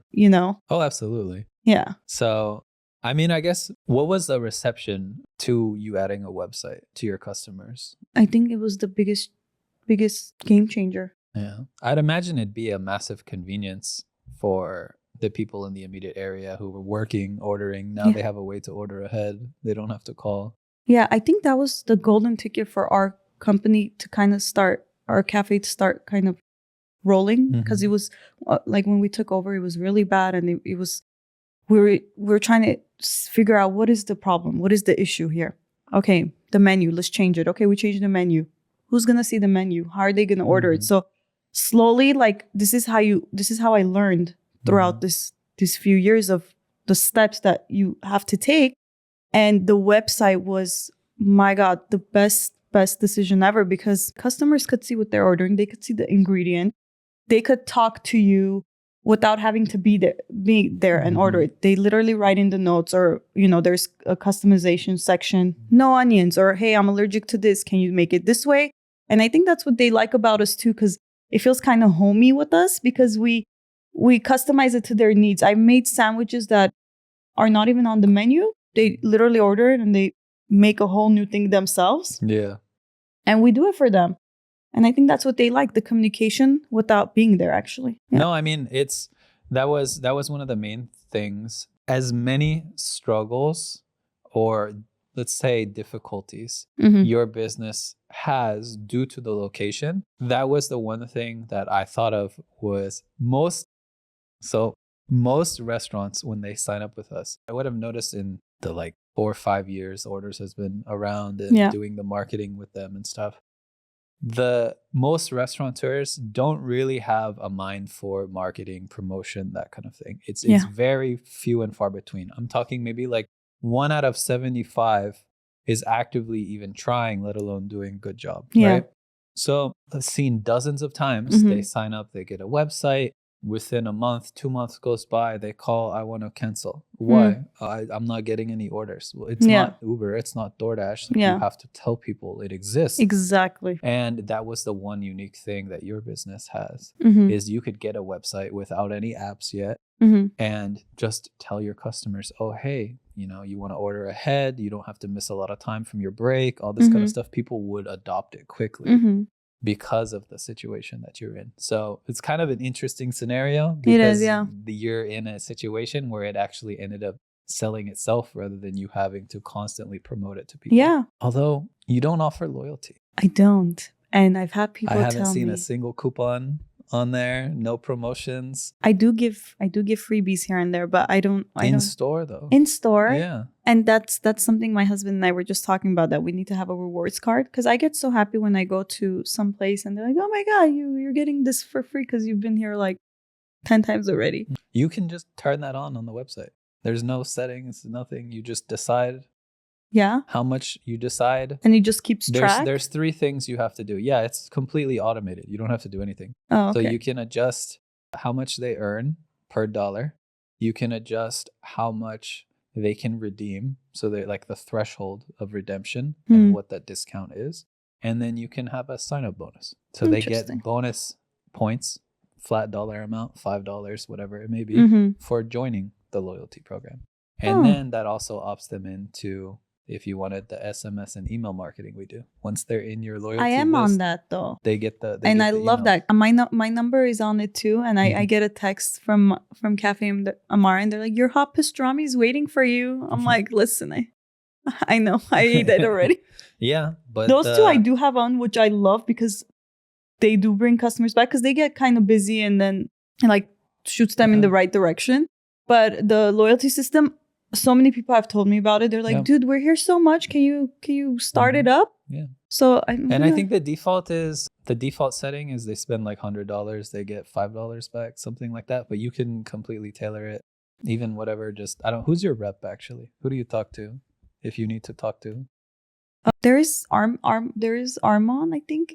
S1: Oh, absolutely.
S2: Yeah.
S1: So, I mean, I guess what was the reception to you adding a website to your customers?
S2: I think it was the biggest game changer.
S1: Yeah. I'd imagine it'd be a massive convenience for the people in the immediate area who were working, ordering. Now they have a way to order ahead. They don't have to call. Yeah.
S2: I think that was the golden ticket for our company to kind of start, our cafe to start kind of rolling because it was like when we took over, it was really bad. And it was, we were trying to figure out what is the problem? What is the issue here? Okay, the menu, let's change it. Okay, we changed the menu. Who's going to see the menu? How are they going to order it? So slowly, like this is how I learned throughout this these few years of the steps that you have to take. And the website was, my God, the best decision ever, because customers could see what they're ordering. They could see the ingredient. They could talk to you without having to be there and order it. They literally write in the notes, or, there's a customization section, no onions, or, hey, I'm allergic to this. Can you make it this way? And I think that's what they like about us too, because it feels kind of homey with us, because we customize it to their needs. I made sandwiches that are not even on the menu. They literally order it and they make a whole new thing themselves.
S1: Yeah.
S2: And we do it for them. And I think that's what they like, the communication without being there, actually. Yeah.
S1: No, I mean, that was one of the main things. As many struggles, or let's say difficulties, your business has due to the location, that was the one thing that I thought of was most restaurants, when they sign up with us, I would have noticed in the 4 or 5 years Orders has been around and doing the marketing with them and stuff. The most restaurateurs don't really have a mind for marketing, promotion, that kind of thing. It's very few and far between. I'm talking maybe 1 out of 75 is actively even trying, let alone doing a good job, right? So I've seen dozens of times they sign up, they get a website. Within a month, 2 months goes by, they call, I want to cancel. Why? I'm not getting any orders. Well, it's not Uber, it's not DoorDash. You have to tell people it exists.
S2: Exactly.
S1: And that was the one unique thing that your business has, is you could get a website without any apps yet, and just tell your customers, oh, hey, you want to order ahead, you don't have to miss a lot of time from your break, all this kind of stuff. People would adopt it quickly. Because of the situation that you're in. So it's kind of an interesting scenario, because you're in a situation where it actually ended up selling itself rather than you having to constantly promote it to people.
S2: Yeah.
S1: Although you don't offer loyalty.
S2: I don't. And I've had people tell me. I haven't
S1: seen a single coupon on there, no promotions.
S2: I do give freebies here and there, but I don't
S1: store though.
S2: In store.
S1: Yeah.
S2: And that's something my husband and I were just talking about, that we need to have a rewards card, because I get so happy when I go to some place and they're like, oh my God, you're getting this for free because you've been here 10 times already.
S1: You can just turn that on the website. There's no settings, nothing. You just decide how much you decide.
S2: And it just keeps track?
S1: There's 3 things you have to do. Yeah, it's completely automated. You don't have to do anything.
S2: Oh, okay.
S1: So you can adjust how much they earn per dollar. You can adjust how much they can redeem. So they're the threshold of redemption and what that discount is. And then you can have a sign-up bonus. So they get bonus points, flat dollar amount, $5, whatever it may be, for joining the loyalty program. And then that also opts them into, if you wanted the SMS and email marketing we do. Once they're in your loyalty
S2: I am
S1: list,
S2: on that though.
S1: They get the
S2: and I love
S1: email.
S2: that. My number is on it too. And I get a text from Café Amara, and they're like, your hot pastrami is waiting for you. I'm like, listen, I know. I ate it already.
S1: Yeah. But
S2: those 2 I do have on, which I love, because they do bring customers back, because they get kind of busy and then it shoots them in the right direction. But the loyalty system, so many people have told me about it. They're like, dude, we're here so much. Can you start it up?
S1: Yeah.
S2: So
S1: I think the default setting is they spend $100, they get $5 back, something like that. But you can completely tailor it, even whatever. Just who's your rep actually? Who do you talk to if you need to talk to?
S2: There is Armand, I think.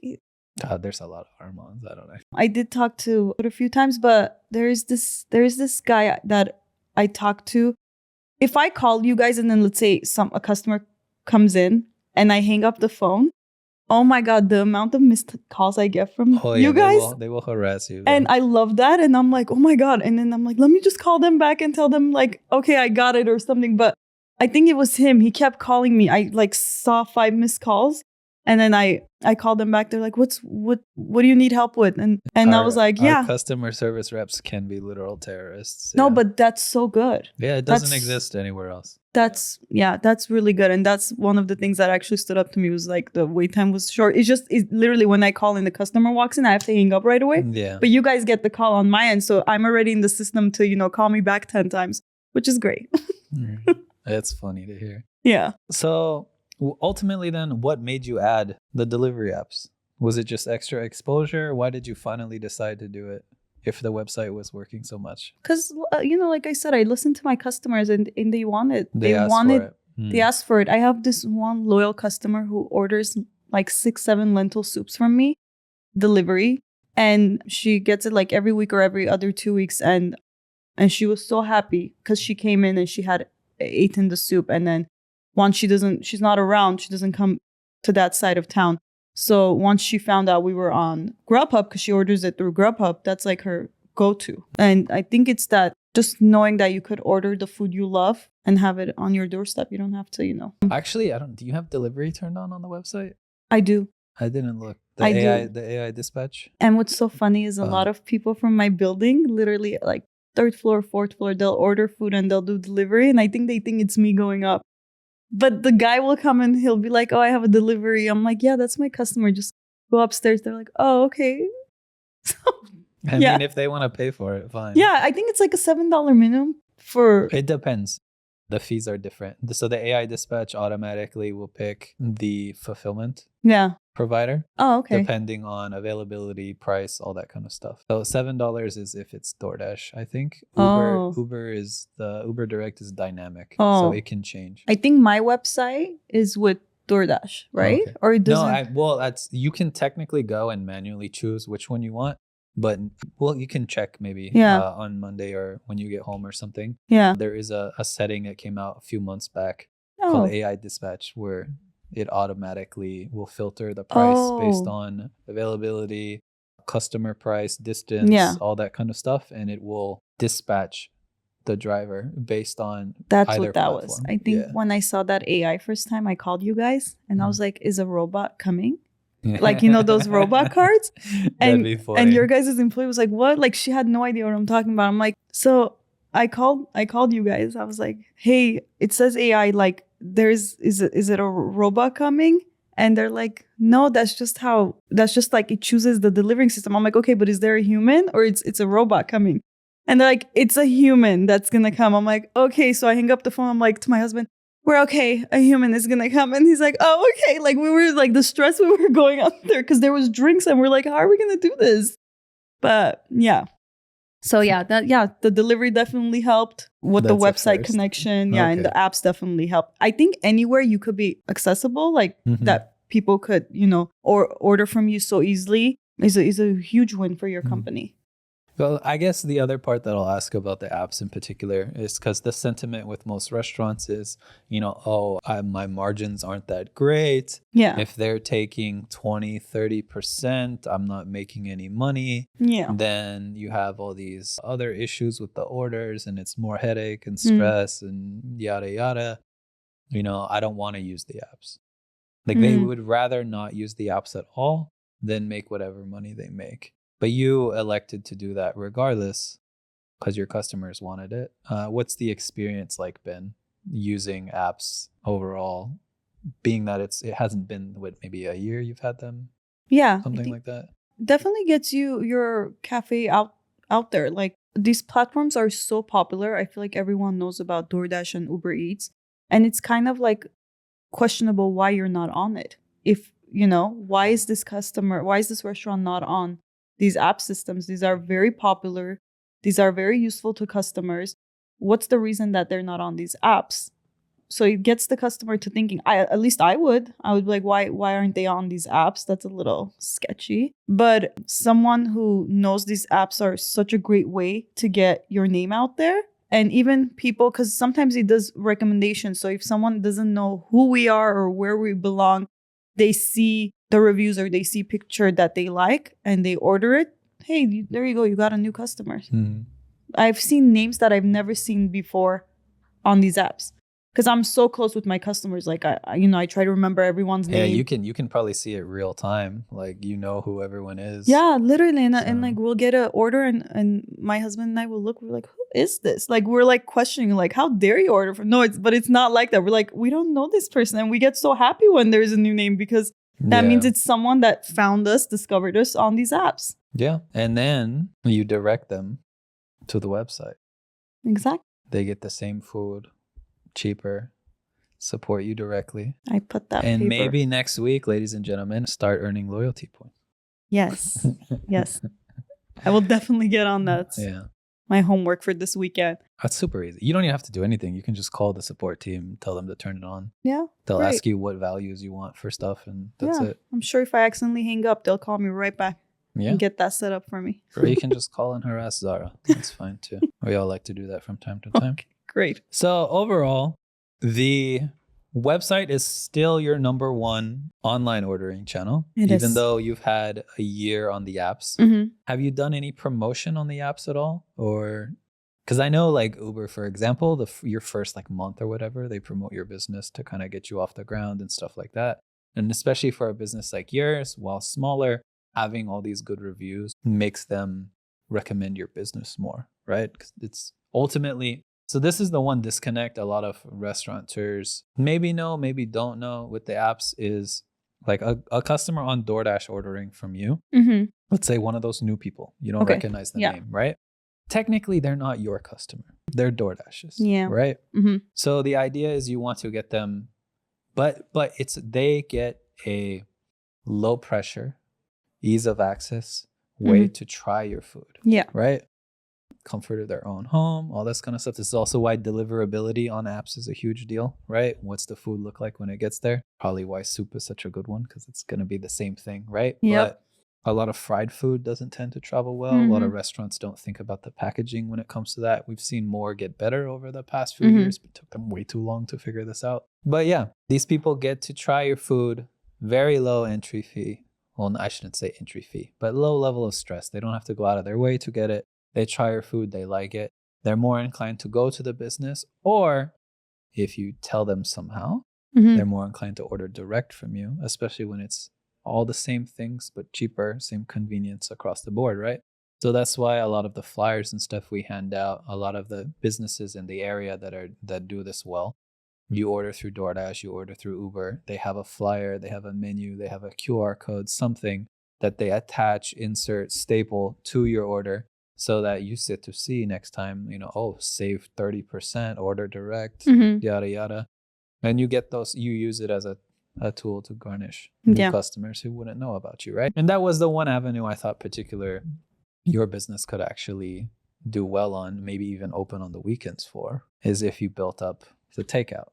S1: God, there's a lot of Armands. I don't know.
S2: I did talk to it a few times, but there is this guy that I talked to. If I call you guys and then let's say a customer comes in and I hang up the phone, oh my God, the amount of missed calls I get from you guys.
S1: They will harass you.
S2: And I love that. And I'm like, oh my God. And then I'm like, let me just call them back and tell them okay, I got it or something. But I think it was him. He kept calling me. I saw 5 missed calls. And then I called them back. They're like, what do you need help with? And I was like,
S1: our customer service reps can be literal terrorists.
S2: No, but that's so good.
S1: Yeah, it doesn't exist anywhere else.
S2: That's really good. And that's one of the things that actually stood up to me, was the wait time was short. It's literally when I call and the customer walks in, I have to hang up right away.
S1: Yeah.
S2: But you guys get the call on my end. So I'm already in the system to, call me back 10 times, which is great.
S1: It's funny to hear.
S2: Yeah.
S1: So ultimately then, what made you add the delivery apps? Was it just extra exposure? Why did you finally decide to do it? if the website was working so much?
S2: Because like I said, I listened to my customers, and they wanted
S1: They asked for it.
S2: they asked for it. I have this one loyal customer who orders like 6-7 lentil soups from me, delivery, and she gets it like every week or every other 2 weeks, and she was so happy because she came in and she had eaten the soup, and then once she's not around, she doesn't come to that side of town. So once she found out we were on Grubhub, because she orders it through Grubhub, that's like her go-to. And I think it's that just knowing that you could order the food you love and have it on your doorstep. You don't have to.
S1: Actually, I don't. Do you have delivery turned on the website?
S2: I do.
S1: I didn't look.
S2: I do.
S1: The AI dispatch.
S2: And what's so funny is a lot of people from my building, literally like 3rd floor, 4th floor, they'll order food and they'll do delivery. And I think they think it's me going up. But the guy will come and he'll be like, oh, I have a delivery. I'm like, yeah, that's my customer. Just go upstairs. They're like, oh, okay. So,
S1: I mean, if they want to pay for it, fine.
S2: Yeah, I think it's like a $7 minimum for...
S1: It depends. The fees are different. So the AI dispatch automatically will pick the fulfillment provider.
S2: Oh, okay.
S1: Depending on availability, price, all that kind of stuff. So $7 is if it's DoorDash, I think. Uber Direct is dynamic. So it can change.
S2: I think my website is with DoorDash, right?
S1: Okay.
S2: Or it doesn't?
S1: No, you can technically go and manually choose which one you want. But you can check maybe on Monday or when you get home or something.
S2: Yeah.
S1: There is a setting that came out a few months back called AI dispatch, where it automatically will filter the price based on availability, customer price, distance, all that kind of stuff. And it will dispatch the driver based on either platform.
S2: Was. I think when I saw that AI first time, I called you guys and I was like, is a robot coming? Like, those robot cards. And your guys' employee was like, what? Like, she had no idea what I'm talking about. I'm like, so I called you guys. I was like, hey, it says AI, like, is it a robot coming? And they're like, no, that's just like it chooses the delivering system. I'm like, okay, but is there a human or it's a robot coming? And they're like, it's a human that's gonna come. I'm like, okay. So I hang up the phone. I'm like to my husband, we're okay, a human is gonna come. And he's like, oh, okay. Like, we were like, the stress we were going on there because there was drinks and we're like, how are we gonna do this? But yeah. So the delivery definitely helped with the website connection. Yeah, and the apps definitely helped. I think anywhere you could be accessible, like that people could, or order from you so easily is a huge win for your company.
S1: Well, I guess the other part that I'll ask about the apps in particular is because the sentiment with most restaurants is, my margins aren't that great.
S2: Yeah.
S1: If they're taking 20, 30%, I'm not making any money.
S2: Yeah.
S1: Then you have all these other issues with the orders and it's more headache and stress and yada, yada. I don't want to use the apps. Like they would rather not use the apps at all than make whatever money they make. But you elected to do that regardless because your customers wanted it. What's the experience like been using apps overall, being that it hasn't been, maybe a year you've had them?
S2: Yeah.
S1: Something like that?
S2: Definitely gets your cafe out there. Like, these platforms are so popular. I feel like everyone knows about DoorDash and Uber Eats. And it's kind of like questionable why you're not on it. If, why is this restaurant not on these app systems? These are very popular. These are very useful to customers. What's the reason that they're not on these apps? So it gets the customer to thinking. I would be like, why aren't they on these apps? That's a little sketchy. But someone who knows these apps are such a great way to get your name out there. And even people, because sometimes it does recommendations. So if someone doesn't know who we are or where we belong, they see the reviews or they see picture that they like and they order it. Hey, there you go. You got a new customer.
S1: Mm-hmm.
S2: I've seen names that I've never seen before on these apps because I'm so close with my customers. Like I try to remember everyone's name.
S1: Yeah, you can probably see it real time. Like who everyone is.
S2: Yeah, literally. And like we'll get an order and my husband and I will look. We're like, who is this? Like we're like questioning, like, how dare you order from? No, but it's not like that. We're like, we don't know this person, and we get so happy when there's a new name because that means it's someone that found us, discovered us on these apps.
S1: Yeah, and then you direct them to the website.
S2: Exactly.
S1: They get the same food, cheaper, support you directly.
S2: I put that
S1: and maybe next week, ladies and gentlemen, start earning loyalty points.
S2: Yes. Yes. I will definitely get on that.
S1: Yeah.
S2: My homework for this weekend.
S1: That's super easy. You don't even have to do anything. You can just call the support team, tell them to turn it on.
S2: Yeah.
S1: They'll
S2: great.
S1: ask you what values you want for stuff, and that's
S2: Yeah.
S1: it.
S2: I'm sure if I accidentally hang up, they'll call me right back
S1: Yeah.
S2: and get that set up for me.
S1: Or you can just call and harass Zara. That's fine too. We all like to do that from time to time.
S2: Okay, great.
S1: So overall, the website is still your number one online ordering channel,
S2: It
S1: even
S2: is.
S1: though you've had a year on the apps.
S2: Mm-hmm.
S1: Have you done any promotion on the apps at all? Or because I know like Uber, for example, your first like month or whatever, they promote your business to kind of get you off the ground and stuff like that. And especially for a business like yours, while smaller, having all these good reviews makes them recommend your business more, right? Because it's ultimately, so this is the one disconnect a lot of restaurateurs maybe know, maybe don't know with the apps is like a customer on DoorDash ordering from you.
S2: Mm-hmm.
S1: Let's say one of those new people, you don't
S2: Okay.
S1: recognize the
S2: Yeah.
S1: name, right? Technically, they're not your customer. They're DoorDash's,
S2: Yeah.
S1: right?
S2: Mm-hmm.
S1: So the idea is you want to get them, but they get a low pressure, ease of access way to try your food.
S2: Yeah.
S1: Right? Comfort of their own home, all this kind of stuff. This is also why deliverability on apps is a huge deal, right? What's the food look like when it gets there? Probably why soup is such a good one, because it's going to be the same thing, right?
S2: Yep.
S1: But a lot of fried food doesn't tend to travel well. A lot of restaurants don't think about the packaging when it comes to that. We've seen more get better over the past few years, but it took them way too long to figure this out. But yeah, these people get to try your food, very low entry fee. Well, I shouldn't say entry fee, but low level of stress. They don't have to go out of their way to get it. They try your food, they like it. They're more inclined to go to the business, or if you tell them somehow, they're more inclined to order direct from you, especially when it's all the same things, but cheaper, same convenience across the board, right? So that's why a lot of the flyers and stuff we hand out, a lot of the businesses in the area that do this well, you order through DoorDash, you order through Uber, they have a flyer, they have a menu, they have a QR code, something that they attach, insert, staple to your order so that you sit to see next time, oh, save 30%, order direct, yada, yada. And you get those, you use it as a tool to garnish new customers who wouldn't know about you, right? And that was the one avenue I thought your business could actually do well on, maybe even open on the weekends for, is if you built up the takeout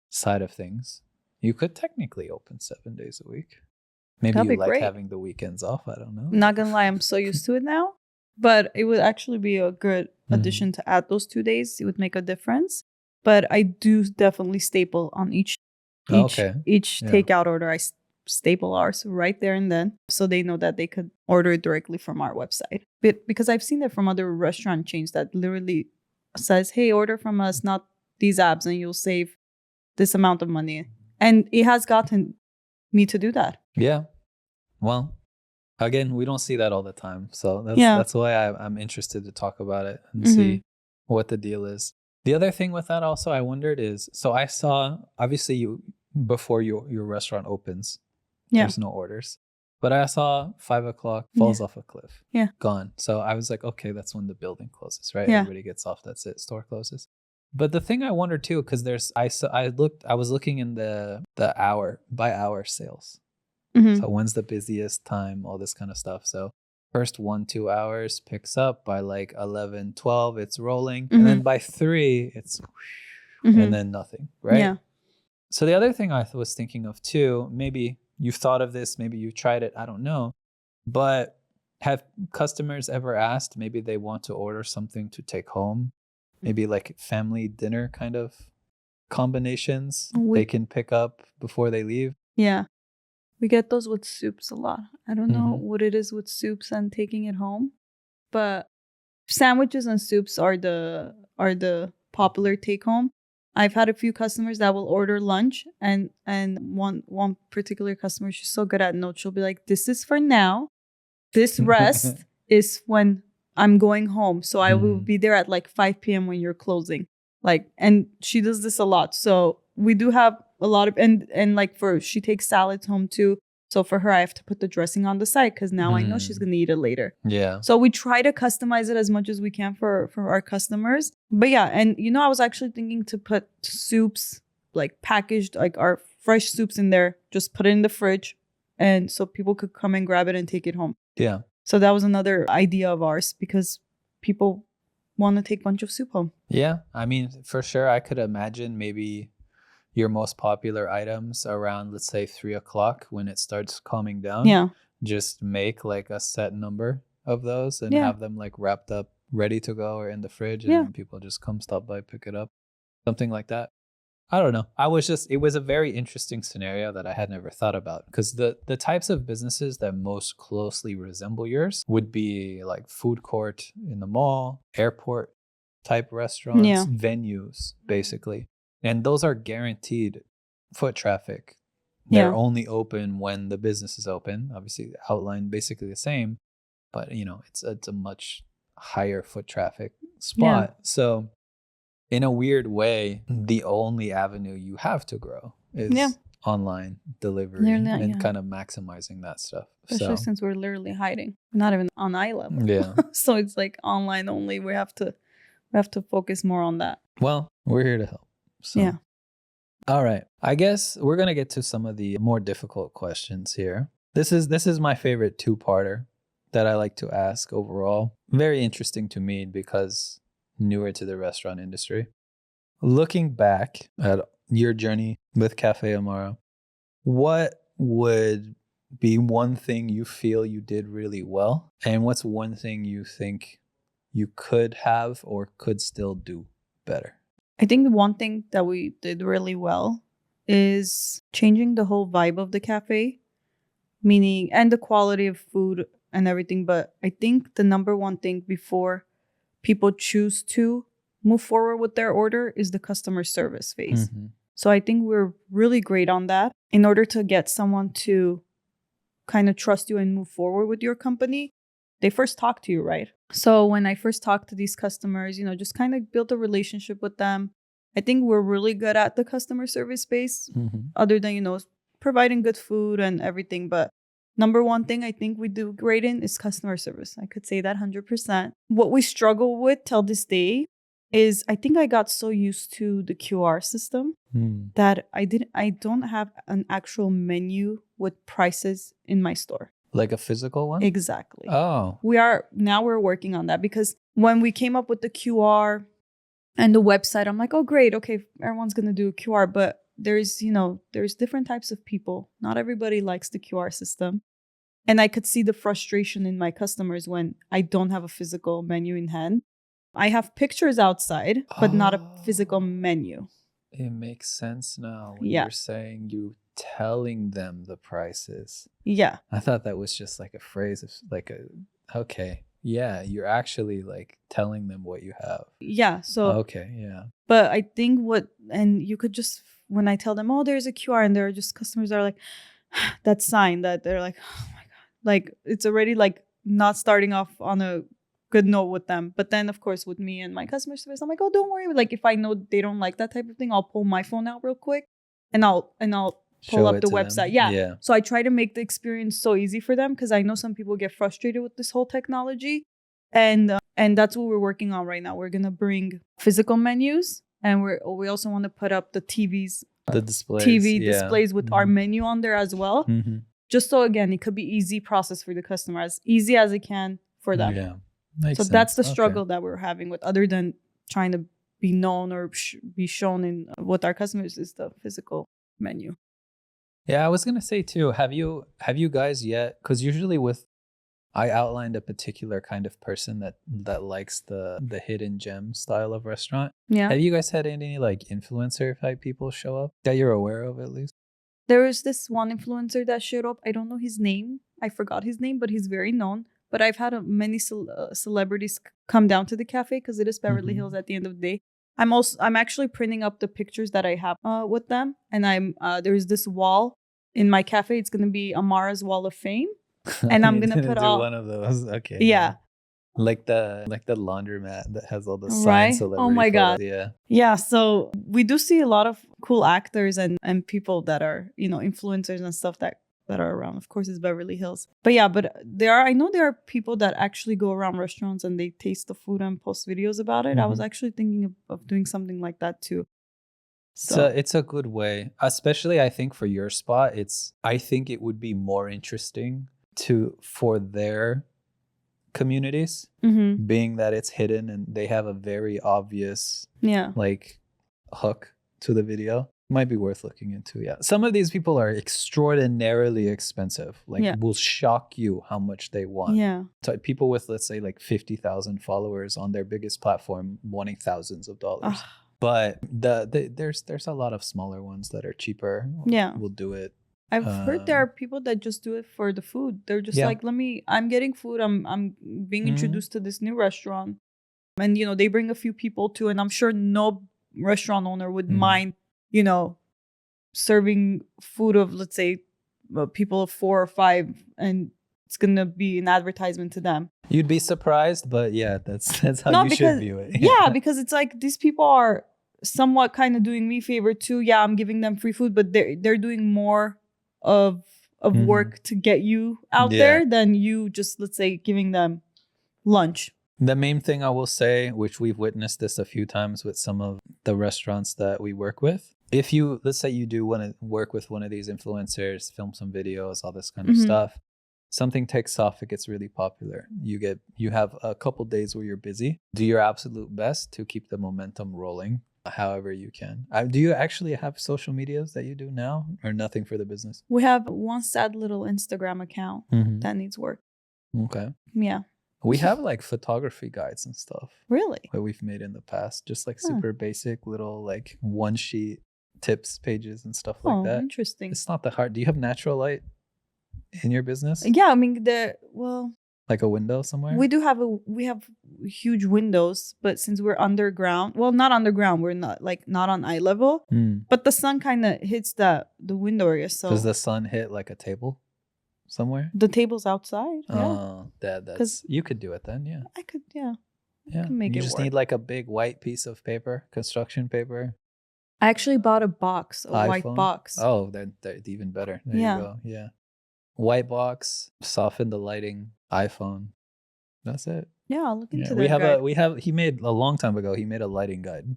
S1: side of things. You could technically open 7 days a week. Maybe
S2: That'd
S1: you
S2: be
S1: like
S2: great.
S1: having the weekends off. I don't know.
S2: Not gonna lie, I'm so used to it now. But it would actually be a good addition to add those 2 days. It would make a difference. But I do definitely staple on each takeout order. I staple ours right there and then, so they know that they could order it directly from our website. But because I've seen that from other restaurant chains that literally says, "Hey, order from us, not these apps, and you'll save this amount of money." And it has gotten me to do that.
S1: Yeah. Well, again, we don't see that all the time. So that's why I'm interested to talk about it and see what the deal is. The other thing with that also I wondered is, so I saw, obviously before your restaurant opens, there's no orders. But I saw 5 o'clock falls off a cliff. Yeah. Gone. So I was like, okay, that's when the building closes, right? Yeah. Everybody gets off, that's it, store closes. But the thing I wondered too, because I was looking in the hour by hour sales. So when's the busiest time, all this kind of stuff. So first 1-2 hours picks up by like 11, 12, it's rolling. And then by 3, it's and then nothing, right? Yeah. So the other thing I was thinking of too, maybe you've thought of this, maybe you tried it, I don't know. But have customers ever asked, maybe they want to order something to take home? Maybe like family dinner kind of combinations they can pick up before they leave? Yeah.
S2: We get those with soups a lot. I don't know what it is with soups and taking it home, but sandwiches and soups are the popular take home. I've had a few customers that will order lunch, and one particular customer, she's so good at notes. She'll be like, "This is for now. This rest is when I'm going home. So I will be there at like 5 p.m. when you're closing." Like, and she does this a lot. So we do have a lot of, and like she takes salads home too. So for her, I have to put the dressing on the side because now I know she's going to eat it later. Yeah. So we try to customize it as much as we can for our customers. But yeah, and I was actually thinking to put soups, like packaged, like our fresh soups in there, just put it in the fridge. And so people could come and grab it and take it home.
S1: Yeah.
S2: So that was another idea of ours because people want to take a bunch of soup home.
S1: Yeah. I mean, for sure, I could imagine maybe your most popular items around, let's say, 3 o'clock when it starts calming down.
S2: Yeah.
S1: Just make like a set number of those and
S2: Yeah.
S1: have them like wrapped up, ready to go or in the fridge. And
S2: Yeah.
S1: then people just come stop by, pick it up, something like that. I don't know. It was a very interesting scenario that I had never thought about because the types of businesses that most closely resemble yours would be like food court in the mall, airport type restaurants,
S2: Yeah.
S1: venues, basically. And those are guaranteed foot traffic. They're only open when the business is open. Obviously, the outline basically the same, but it's a much higher foot traffic spot. So in a weird way, the only avenue you have to grow is online delivery and kind of maximizing that stuff.
S2: Especially since we're literally hiding. We're not even on eye level.
S1: Yeah.
S2: So it's like online only. We have to focus more on that.
S1: Well, we're here to help. So.
S2: Yeah.
S1: All right. I guess we're going to get to some of the more difficult questions here. This is my favorite two-parter that I like to ask overall. Very interesting to me because newer to the restaurant industry. Looking back at your journey with Café Amara, what would be one thing you feel you did really well? And what's one thing you think you could have or could still do better?
S2: I think the one thing that we did really well is changing the whole vibe of the cafe, meaning and the quality of food and everything. But I think the number one thing before people choose to move forward with their order is the customer service phase.
S1: Mm-hmm.
S2: So I think we're really great on that. In order to get someone to kind of trust you and move forward with your company, they first talk to you, right? So when I first talked to these customers, just kind of build a relationship with them. I think we're really good at the customer service space, other than, providing good food and everything. But number one thing I think we do great in is customer service. I could say that 100%. What we struggle with till this day is I think I got so used to the QR system that I don't have an actual menu with prices in my store.
S1: Like a physical one?
S2: Exactly.
S1: Oh.
S2: We're working on that because when we came up with the QR and the website, I'm like, oh, great. Okay, everyone's going to do a QR. But there's different types of people. Not everybody likes the QR system. And I could see the frustration in my customers when I don't have a physical menu in hand. I have pictures outside, but not a physical menu.
S1: It makes sense now when you're saying you telling them the prices.
S2: Yeah.
S1: I thought that was just like a phrase of like okay. Yeah, you're actually like telling them what you have.
S2: Yeah. So
S1: okay, yeah.
S2: But I think and you could just, when I tell them, oh, there's a QR, and there are just customers that are like, that sign that they're like, oh my God. Like it's already like not starting off on a good note with them. But then of course with me and my customer service, I'm like, oh, don't worry. Like if I know they don't like that type of thing, I'll pull my phone out real quick and I'll pull up the website. Yeah. So I try to make the experience so easy for them because I know some people get frustrated with this whole technology. And that's what we're working on right now. We're going to bring physical menus, and we also want to put up the TVs.
S1: The displays.
S2: Displays with our menu on there as well. Mm-hmm. Just so, again, it could be easy process for the customer, as easy as it can for them.
S1: Yeah.
S2: So that's the struggle that we're having with, other than trying to be known or be shown in with our customers, is the physical menu.
S1: Yeah, I was gonna say too. Have you guys yet? Because usually I outlined a particular kind of person that likes the hidden gem style of restaurant.
S2: Yeah.
S1: Have you guys had any like influencer type people show up that you're aware of at least?
S2: There was this one influencer that showed up. I don't know his name. I forgot his name, but he's very known. But I've had many celebrities come down to the cafe because it is Beverly Hills at the end of the day. I'm actually printing up the pictures that I have with them, and there's this wall in my cafe. It's gonna be Amara's Wall of Fame, and I'm gonna put all
S1: one of those. Okay.
S2: Yeah.
S1: Like the laundromat that has all the signed celebrity
S2: Oh my God.
S1: Yeah.
S2: Yeah. So we do see a lot of cool actors and people that are, influencers and stuff that are around. Of course, it's Beverly Hills. But yeah, I know there are people that actually go around restaurants and they taste the food and post videos about it. I was actually thinking of doing something like that too.
S1: So it's a good way, especially I think for your spot. I think it would be more interesting for their communities,
S2: Mm-hmm.
S1: being that it's hidden and they have a very obvious
S2: Yeah.
S1: like hook to the video, might be worth looking into. Yeah, some of these people are extraordinarily expensive, like
S2: Yeah.
S1: will shock you how much they want.
S2: Yeah.
S1: So people with, let's say, like 50,000 followers on their biggest platform wanting thousands of dollars. But there's a lot of smaller ones that are cheaper.
S2: Yeah.
S1: Will do it.
S2: I've heard there are people that just do it for the food. They're just like, I'm getting food. I'm being introduced to this new restaurant. And, they bring a few people too. And I'm sure no restaurant owner would mind, serving food of, let's say, people of 4 or 5. And it's going to be an advertisement to them.
S1: You'd be surprised, but yeah, that's how you should view it.
S2: Yeah, because it's like these people are somewhat kind of doing me a favor too. Yeah, I'm giving them free food, but they're doing more of work to get you out there than you just, let's say, giving them lunch.
S1: The main thing I will say, which we've witnessed this a few times with some of the restaurants that we work with, if you, let's say you do want to work with one of these influencers, film some videos, all this kind of stuff, something takes off, it gets really popular. You have a couple days where you're busy. Do your absolute best to keep the momentum rolling however you can. Do you actually have social medias that you do now, or nothing for the business?
S2: We have one sad little Instagram account that needs work.
S1: Okay.
S2: Yeah.
S1: We have like photography guides and stuff.
S2: Really?
S1: That we've made in the past. Just like super basic little like one sheet tips pages and stuff like that.
S2: Interesting.
S1: It's not that hard. Do you have natural light in your business?
S2: Yeah, I mean
S1: like a window somewhere?
S2: We have huge windows, but since we're underground, not underground, we're not on eye level, but the sun kind of hits the window area. So
S1: does the sun hit like a table somewhere?
S2: The table's outside.
S1: Oh, that's you could do it then. Yeah,
S2: I could. Yeah,
S1: yeah.
S2: I can make
S1: you
S2: it
S1: just
S2: work.
S1: need like a big white piece of paper, construction paper.
S2: I actually bought a box, white box.
S1: Oh, they're even better. There you go. Yeah, white box, soften the lighting, iPhone. That's it.
S2: Yeah, I'll look into that.
S1: He made a long time ago. He made a lighting guide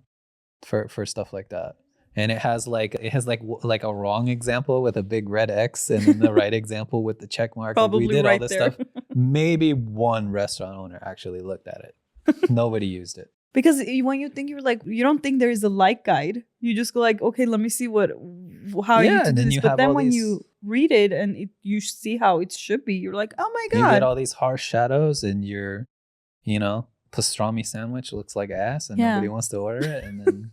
S1: for stuff like that, and it has like a wrong example with a big red X, and then the right example with the check mark.
S2: Probably
S1: we did
S2: right
S1: all this
S2: there.
S1: stuff. Maybe one restaurant owner actually looked at it. Nobody used it.
S2: Because when you think, you don't think there is a light guide. You just go like, okay, let me see how you do this. But then when you read it and you see how it should be, you're like, oh my God.
S1: You get all these harsh shadows and your, pastrami sandwich looks like ass and nobody wants to order it. And then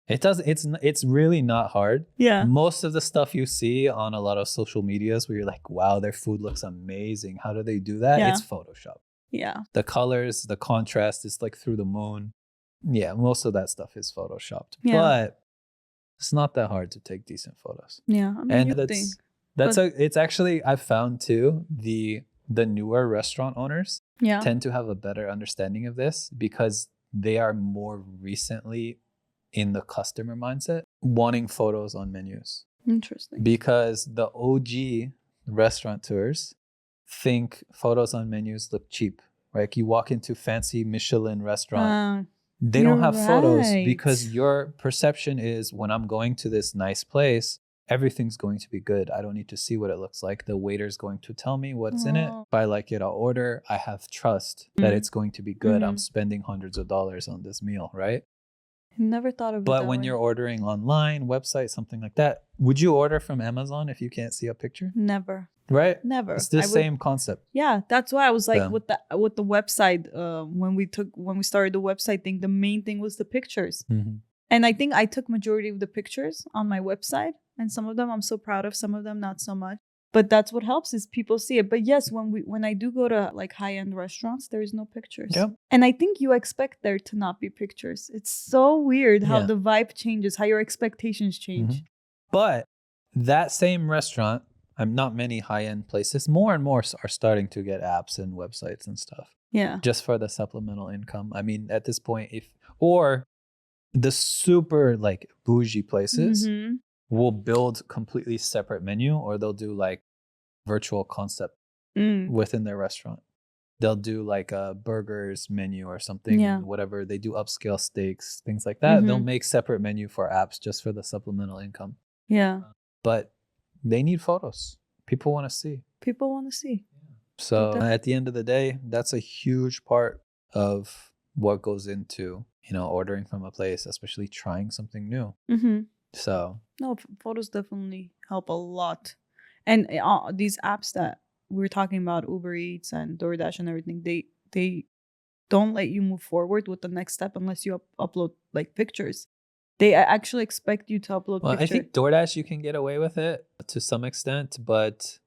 S1: it's really not hard.
S2: Yeah.
S1: Most of the stuff you see on a lot of social medias where you're like, wow, their food looks amazing. How do they do that?
S2: Yeah.
S1: It's Photoshop.
S2: Yeah.
S1: The colors, the contrast is like through the moon. Yeah, most of that stuff is Photoshopped.
S2: Yeah.
S1: But it's not that hard to take decent photos.
S2: Yeah. I mean,
S1: it's actually, I've found too, the newer restaurant owners tend to have a better understanding of this because they are more recently in the customer mindset, wanting photos on menus.
S2: Interesting.
S1: Because the OG restaurateurs think photos on menus look cheap. Like you walk into fancy Michelin restaurant, they don't have photos because your perception is when I'm going to this nice place, everything's going to be good. I don't need to see what it looks like. The waiter's going to tell me what's in it. If I like it, I'll order. I have trust that it's going to be good. I'm spending hundreds of dollars on this meal, right?
S2: Never thought of it.
S1: But when you're ordering online, website, something like that, would you order from Amazon if you can't see a picture?
S2: Never.
S1: Right?
S2: Never.
S1: It's the same concept.
S2: Yeah, that's why I was like with the website. When we started the website thing, the main thing was the pictures, and I think I took majority of the pictures on my website, and some of them I'm so proud of, some of them not so much. But that's what helps is people see it. But yes, when I do go to like high-end restaurants, there is no pictures.
S1: Yep.
S2: And I think you expect there to not be pictures. It's so weird how the vibe changes, how your expectations change.
S1: But that same restaurant, not many high-end places, more and more are starting to get apps and websites and stuff.
S2: Yeah.
S1: Just for the supplemental income. I mean, at this point, or the super like bougie places will build completely separate menu, or they'll do like virtual concept within their restaurant. They'll do like a burgers menu or something, whatever. They do upscale steaks, things like that. They'll make separate menu for apps just for the supplemental income.
S2: Yeah.
S1: But they need photos. People want to see.
S2: People want to see.
S1: So
S2: But
S1: at the end of the day, that's a huge part of what goes into, ordering from a place, especially trying something new.
S2: mm-hmm.
S1: So
S2: No, photos definitely help a lot. And these apps that we're talking about, Uber Eats and DoorDash and everything, they don't let you move forward with the next step unless you upload like pictures. They actually expect you to upload
S1: well, I
S2: picture.
S1: think DoorDash, you can get away with it to some extent, but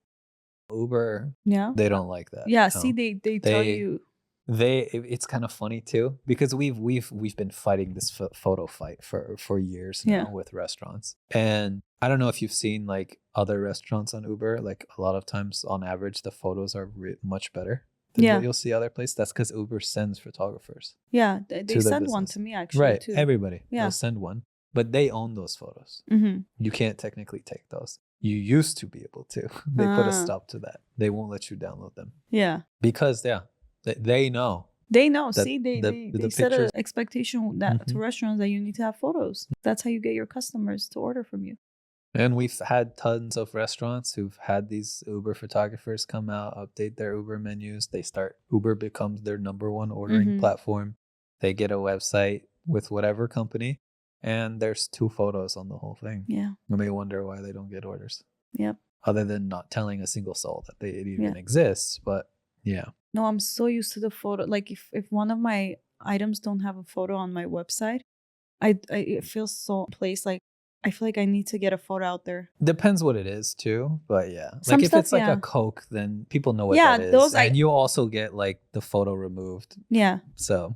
S1: Uber,
S2: Yeah.
S1: they don't like that.
S2: Yeah.
S1: No.
S2: See, they tell you.
S1: It's kind of funny too, because we've been fighting this photo fight for years now
S2: Yeah.
S1: with restaurants. And I don't know if you've seen like other restaurants on Uber, like a lot of times on average the photos are much better than
S2: Yeah.
S1: what you'll see other places. That's because Uber sends photographers
S2: Yeah. They
S1: to their
S2: send one
S1: business.
S2: to me actually
S1: Right,
S2: too.
S1: everybody.
S2: Yeah.
S1: They'll send one, but they own those photos.
S2: Mm-hmm.
S1: You can't technically take those. You used to be able to. They put a stop to that. They won't let you download them
S2: Yeah.
S1: because they know.
S2: They know.
S1: That
S2: See,
S1: the
S2: they set
S1: pictures.
S2: an expectation that to
S1: Mhm.
S2: restaurants that you need to have photos. That's how you get your customers to order from you.
S1: And we've had tons of restaurants who've had these Uber photographers come out, update their Uber menus. Uber becomes their number one ordering
S2: Mhm.
S1: platform. They get a website with whatever company, and there's 2 photos on the whole thing.
S2: Yeah.
S1: And they wonder why they don't get orders.
S2: Yep.
S1: Other than not telling a single soul that it even
S2: Yeah.
S1: exists. But yeah.
S2: No, I'm so used to the photo. Like if one of my items don't have a photo on my website, I it feels so placed. Like I feel like I need to get a photo out there.
S1: Depends what it is too, but yeah.
S2: Some
S1: Like if
S2: stuff,
S1: it's like
S2: yeah.
S1: a Coke, then people know what
S2: Yeah,
S1: that is.
S2: those
S1: And you also get like the photo removed.
S2: Yeah.
S1: So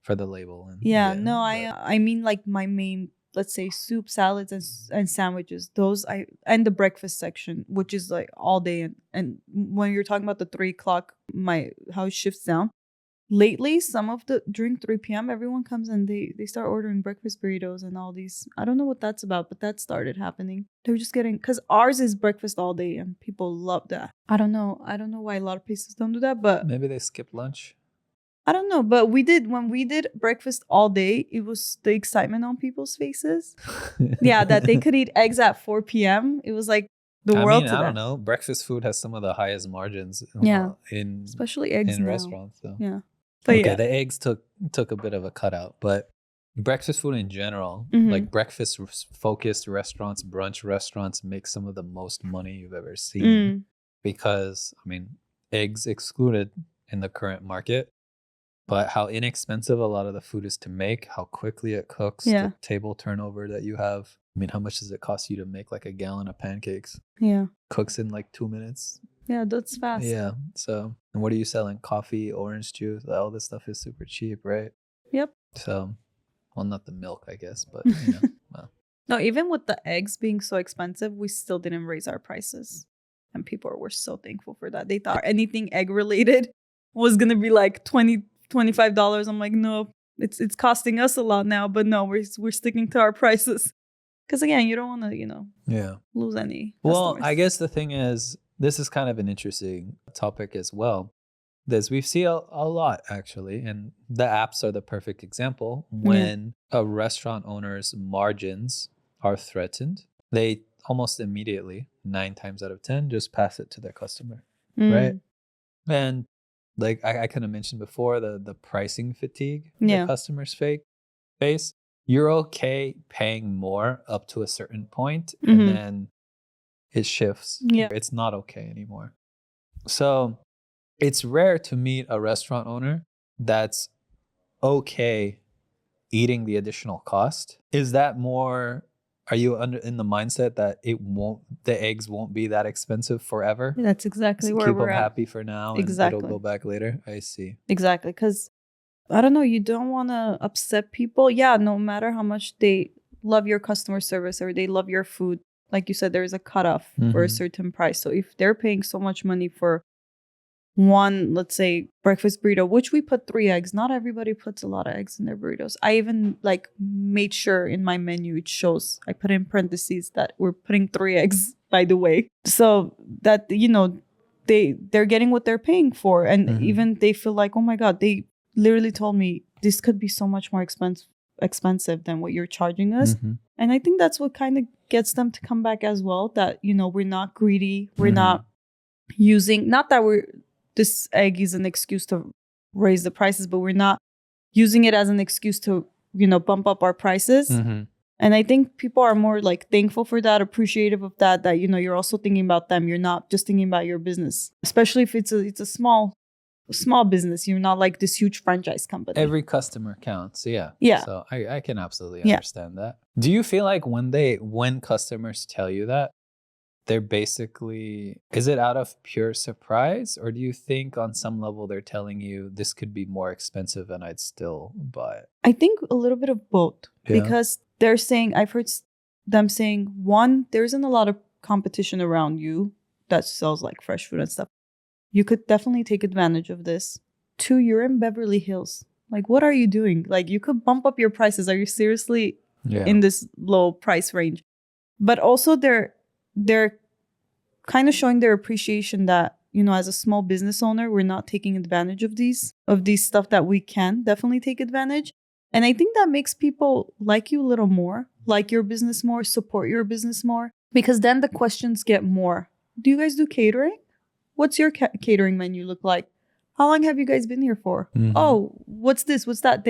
S1: for the label and
S2: Yeah. No, I mean like my main, let's say soup, salads, and sandwiches. Those and the breakfast section, which is like all day. And when you're talking about the 3 o'clock, how it shifts down. Lately, during 3 p.m., everyone comes and they start ordering breakfast burritos and all these. I don't know what that's about, but that started happening. They're just getting, because ours is breakfast all day and people love that. I don't know why a lot of places don't do that, but
S1: maybe they skip lunch.
S2: I don't know. But when we did breakfast all day, it was the excitement on people's faces. Yeah, that they could eat eggs at 4 p.m. It was like the world to them.
S1: I don't know. Breakfast food has some of the highest margins
S2: Especially eggs
S1: in
S2: now.
S1: restaurants. So.
S2: Yeah. But
S1: okay,
S2: yeah.
S1: the eggs took a bit of a cutout, but breakfast food in general,
S2: Mhm.
S1: like breakfast focused restaurants, brunch restaurants make some of the most money you've ever seen because I mean, eggs excluded in the current market, but how inexpensive a lot of the food is to make, how quickly it cooks, the table turnover that you have. I mean, how much does it cost you to make like a gallon of pancakes?
S2: Yeah.
S1: Cooks in like 2 minutes.
S2: Yeah, that's fast.
S1: Yeah. So, and what are you selling? Coffee, orange juice, all this stuff is super cheap, right?
S2: Yep.
S1: So, well, not the milk, I guess, but well.
S2: No, even with the eggs being so expensive, we still didn't raise our prices. And people were so thankful for that. They thought anything egg related was going to be like $20, $25. I'm like, no, it's costing us a lot now, but no, we're sticking to our prices. Because again, you don't want to, lose any customers.
S1: Well, I guess the thing is, this is kind of an interesting topic as well. We've seen a lot actually, and the apps are the perfect example. When a restaurant owner's margins are threatened, they almost immediately, 9 times out of 10, just pass it to their customer, right? And like I kind of mentioned before, the pricing fatigue the customers face. You're okay paying more up to a certain point, and then it shifts.
S2: Yeah.
S1: It's not okay anymore. So it's rare to meet a restaurant owner that's okay eating the additional cost. Is that more, are you in the mindset that the eggs won't be that expensive forever?
S2: That's exactly where
S1: keep
S2: we're
S1: them
S2: at.
S1: happy for now and
S2: Exactly.
S1: it'll go back later? I see.
S2: Exactly. Because I don't know, you don't want to upset people. Yeah, no matter how much they love your customer service or they love your food, like you said, there's a cutoff for a certain price. So if they're paying so much money for one, let's say, breakfast burrito, which we put 3 eggs, not everybody puts a lot of eggs in their burritos. I even like made sure in my menu it shows, I put in parentheses that we're putting 3 eggs, by the way, so that they're getting what they're paying for. And even they feel like, oh my god, they literally told me this could be so much more expensive than what you're charging us. And I think that's what kind of gets them to come back as well, that we're not greedy, we're not using, not that we're this egg is an excuse to raise the prices, but we're not using it as an excuse to, bump up our prices.
S1: Mm-hmm.
S2: And I think people are more like thankful for that, appreciative of that, you're also thinking about them. You're not just thinking about your business, especially if it's a small business. You're not like this huge franchise company.
S1: Every customer counts. Yeah.
S2: Yeah.
S1: So I can absolutely understand that. Do you feel like when customers tell you that, they're basically, is it out of pure surprise, or do you think on some level they're telling you this could be more expensive and I'd still buy it?
S2: I think a little bit of both,
S1: Yeah.
S2: because they're saying, I've heard them saying, one, there isn't a lot of competition around you that sells like fresh food and stuff. You could definitely take advantage of this. Two, you're in Beverly Hills. Like, what are you doing? Like, you could bump up your prices. Are you seriously in this low price range? But also they're kind of showing their appreciation that, as a small business owner, we're not taking advantage of these stuff that we can definitely take advantage. And I think that makes people like you a little more, like your business more, support your business more, because then the questions get more. Do you guys do catering? What's your catering menu look like? How long have you guys been here for?
S1: Mm-hmm.
S2: Oh, what's this? What's that?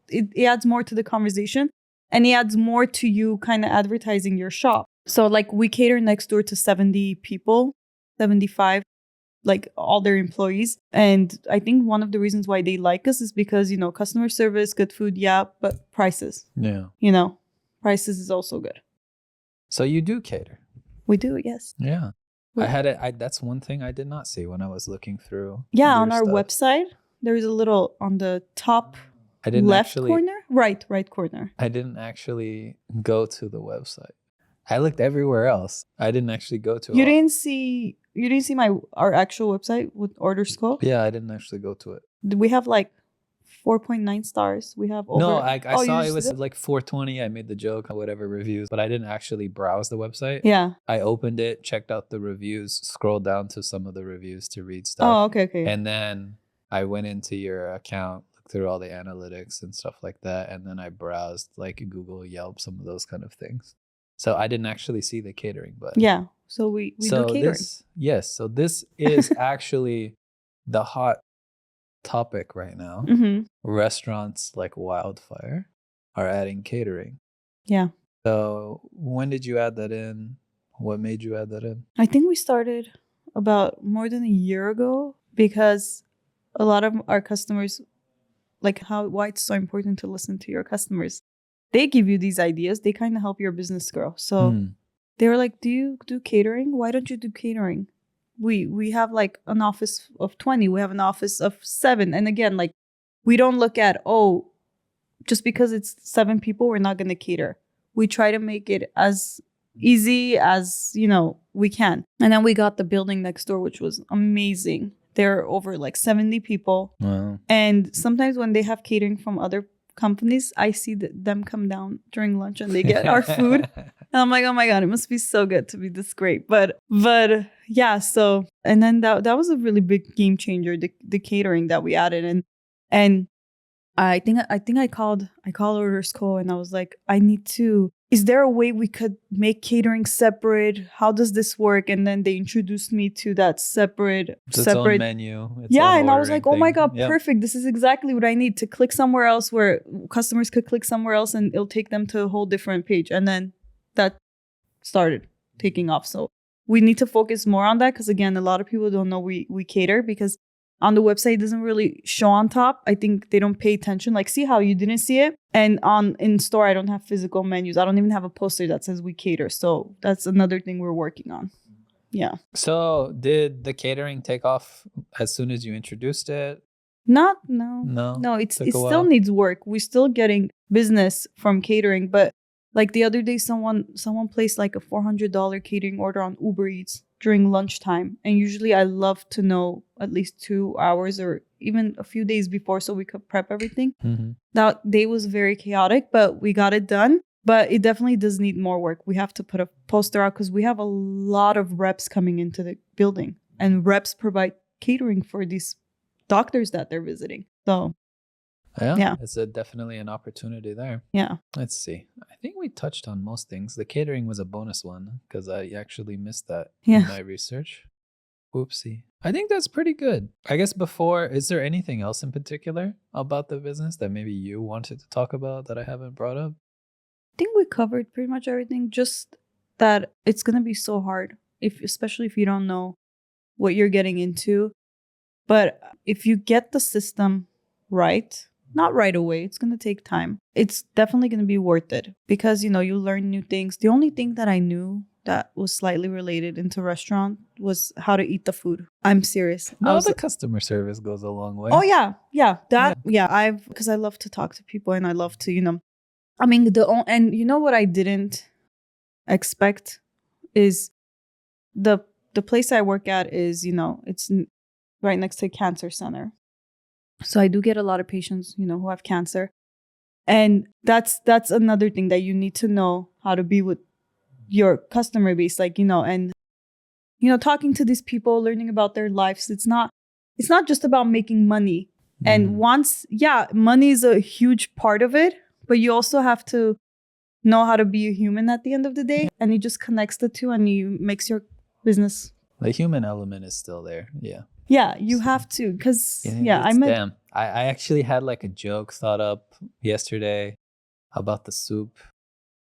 S2: It adds more to the conversation, and it adds more to you kind of advertising your shop. So like we cater next door to 70 people, 75, like all their employees. And I think one of the reasons why they like us is because, customer service, good food, yeah, but prices.
S1: Yeah.
S2: Prices is also good.
S1: So you do cater?
S2: We do, yes.
S1: Yeah. That's one thing I did not see when I was looking through.
S2: Yeah, on our website, there's a little on the top corner. Right corner.
S1: I didn't actually go to the website. I looked everywhere else. I didn't actually go to it. You didn't see
S2: our actual website with orders go?
S1: Yeah, I didn't actually go to it.
S2: We have like 4.9 stars. We have over.
S1: No, I saw it was like 420. I made the joke, whatever reviews, but I didn't actually browse the website.
S2: Yeah.
S1: I opened it, checked out the reviews, scrolled down to some of the reviews to read stuff.
S2: Oh, okay.
S1: And then I went into your account, looked through all the analytics and stuff like that. And then I browsed like Google, Yelp, some of those kind of things. So I didn't actually see the catering, but
S2: yeah. So we do catering.
S1: So this is actually the hot topic right now.
S2: Mm-hmm.
S1: Restaurants like wildfire are adding catering.
S2: Yeah.
S1: So when did you add that in? What made you add that in?
S2: I think we started about more than a year ago, because a lot of our customers, like why it's so important to listen to your customers. They give you these ideas. They kind of help your business grow. So they were like, do you do catering? Why don't you do catering? We have like an office of 20. We have an office of 7. And again, like we don't look at, just because it's 7 people, we're not going to cater. We try to make it as easy as, we can. And then we got the building next door, which was amazing. There are over like 70 people.
S1: Wow.
S2: And sometimes when they have catering from other companies, I see them come down during lunch and they get our food. And I'm like, oh my God, it must be so good to be this great. But yeah, so, and then that was a really big game changer, the catering that we added. And I think I called Orders Co. and I was like, is there a way we could make catering separate? How does this work? And then they introduced me to that separate
S1: own menu.
S2: And I was like, oh my God, perfect. This is exactly what I need, to click somewhere else where customers could click somewhere else and it'll take them to a whole different page. And then that started taking off. So we need to focus more on that, because again, a lot of people don't know we cater, because on the website, it doesn't really show on top. I think they don't pay attention. Like, see how you didn't see it? And in store, I don't have physical menus. I don't even have a poster that says we cater. So that's another thing we're working on. Yeah.
S1: So did the catering take off as soon as you introduced it?
S2: No. It still needs work. We're still getting business from catering, but like the other day, someone placed like a $400 catering order on Uber Eats during lunchtime. And usually I love to know at least 2 hours or even a few days before so we could prep everything.
S1: Mm-hmm.
S2: That day was very chaotic, but we got it done. But it definitely does need more work. We have to put a poster out because we have a lot of reps coming into the building. And reps provide catering for these doctors that they're visiting. So yeah.
S1: It's definitely an opportunity there.
S2: Yeah.
S1: Let's see. I think we touched on most things. The catering was a bonus one because I actually missed that in my research. Oopsie. I think that's pretty good. I guess before, is there anything else in particular about the business that maybe you wanted to talk about that I haven't brought up?
S2: I think we covered pretty much everything. Just that it's gonna be so hard, especially if you don't know what you're getting into. But if you get the system right, not right away, it's gonna take time. It's definitely gonna be worth it because you learn new things. The only thing that I knew that was slightly related into restaurant was how to eat the food. I'm serious.
S1: No, the customer service goes a long way.
S2: Oh I've because I love to talk to people and I love to I mean and you know what I didn't expect is the place I work at is it's right next to a cancer center, so I do get a lot of patients who have cancer, and that's another thing that you need to know how to be with your customer base, and talking to these people, learning about their lives. It's not just about making money. And money is a huge part of it, but you also have to know how to be a human at the end of the day, and it just connects the two and you makes your business.
S1: The human element is still there.
S2: Yeah, you have to, because
S1: I actually had like a joke thought up yesterday about the soup.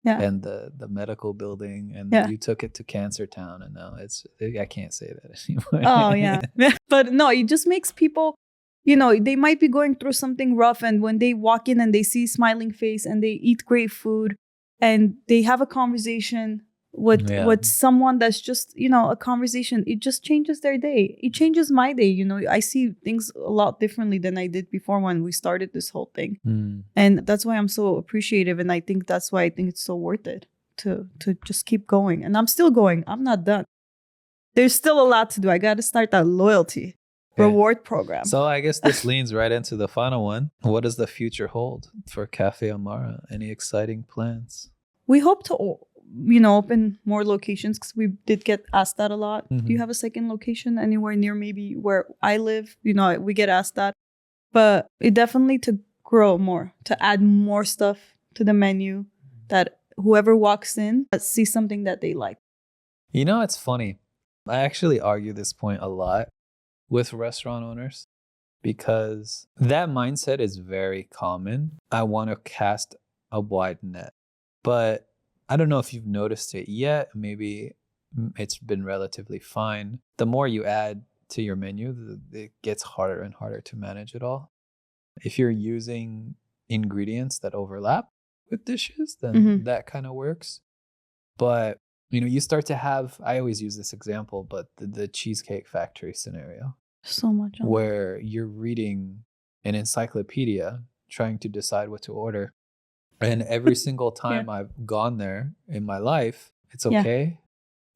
S1: And the medical building, and you took it to Cancer Town, and now I can't say that anymore.
S2: Oh yeah. But no, it just makes people, they might be going through something rough, and when they walk in and they see smiling face and they eat great food and they have a conversation with someone that's just a conversation, it just changes their day. It changes my day. I see things a lot differently than I did before when we started this whole thing. And that's why I'm so appreciative, and I think that's why I think it's so worth it to just keep going. And I'm still going. I'm not done. There's still a lot to do. I got to start that loyalty reward program.
S1: So I guess this leans right into the final one. What does the future hold for Café Amara? Any exciting plans?
S2: We hope to open more locations, because we did get asked that a lot. Do you have a second location anywhere near maybe where I live? We get asked that. But it definitely to grow more, to add more stuff to the menu, that whoever walks in sees something that they like.
S1: It's funny. I actually argue this point a lot with restaurant owners, because that mindset is very common. I want to cast a wide net. But I don't know if you've noticed it yet. Maybe it's been relatively fine. The more you add to your menu, it gets harder and harder to manage it all. If you're using ingredients that overlap with dishes, then that kind of works. But, you start to have, I always use this example, but the Cheesecake Factory scenario.
S2: So much.
S1: Where you're reading an encyclopedia trying to decide what to order. And every single time I've gone there in my life, it's okay.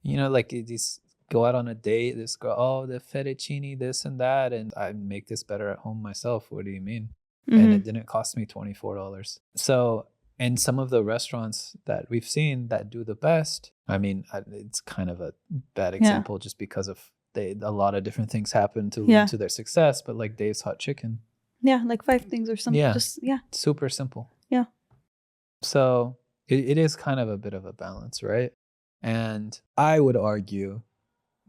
S1: Like these go out on a date, this girl, the fettuccine, this and that, and I make this better at home myself. What do you mean? And it didn't cost me $24. So, and some of the restaurants that we've seen that do the best, I mean, it's kind of a bad example just because of a lot of different things happen to lead to their success, but like Dave's Hot Chicken.
S2: Yeah, like 5 things or something.
S1: Yeah.
S2: Just,
S1: super simple.
S2: Yeah.
S1: So it is kind of a bit of a balance, right? And I would argue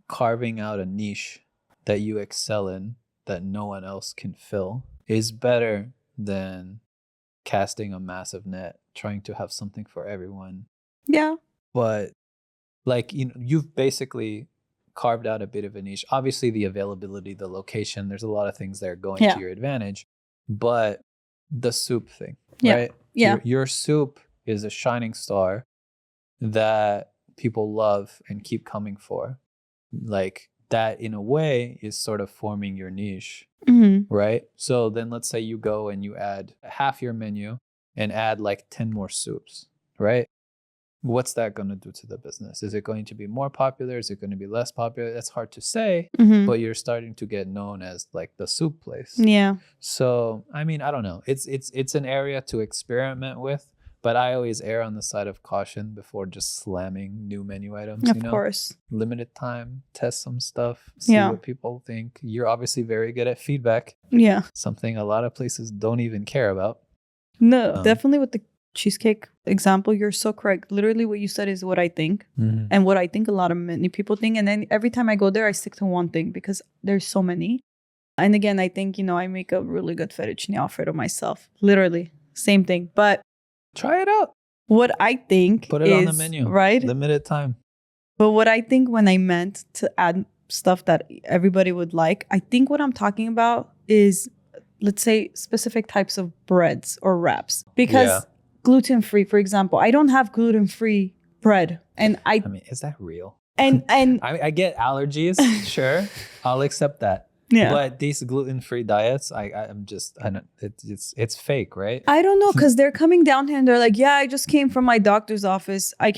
S1: carving out a niche that you excel in that no one else can fill is better than casting a massive net, trying to have something for everyone.
S2: Yeah.
S1: But you've basically carved out a bit of a niche. Obviously the availability, the location, there's a lot of things there going to your advantage. But the soup thing, right?
S2: Yeah.
S1: Your soup is a shining star that people love and keep coming for. Like that, in a way, is sort of forming your niche, right? So then let's say you go and you add half your menu and add like 10 more soups, right? What's that going to do to the business? Is it going to be more popular? Is it going to be less popular? That's hard to say, but you're starting to get known as like the soup place.
S2: Yeah.
S1: So, I mean, I don't know. It's an area to experiment with, but I always err on the side of caution before just slamming new menu items.
S2: Of course.
S1: Limited time, test some stuff, see what people think. You're obviously very good at feedback.
S2: Yeah.
S1: Something a lot of places don't even care about.
S2: No, definitely with the cheesecake example, you're so correct. Literally what you said is what I think
S1: Mhm.
S2: and what I think many people think. And then every time I go there, I stick to one thing because there's so many. And again, I think, I make a really good fettuccine Alfredo myself. Literally, same thing. But
S1: Try it out.
S2: what I think
S1: Put it on the menu.
S2: right?
S1: Limited time.
S2: But what I think when I meant to add stuff that everybody would like, I think what I'm talking about is, let's say, specific types of breads or wraps. Because gluten-free, for example, I don't have gluten-free bread. And I
S1: mean, is that real?
S2: And
S1: I get allergies. Sure. I'll accept that.
S2: yeah.
S1: But these gluten-free diets, I'm just, I don't, it's fake, right?
S2: I don't know, because they're coming down here and they're like, yeah, I just came from my doctor's office. I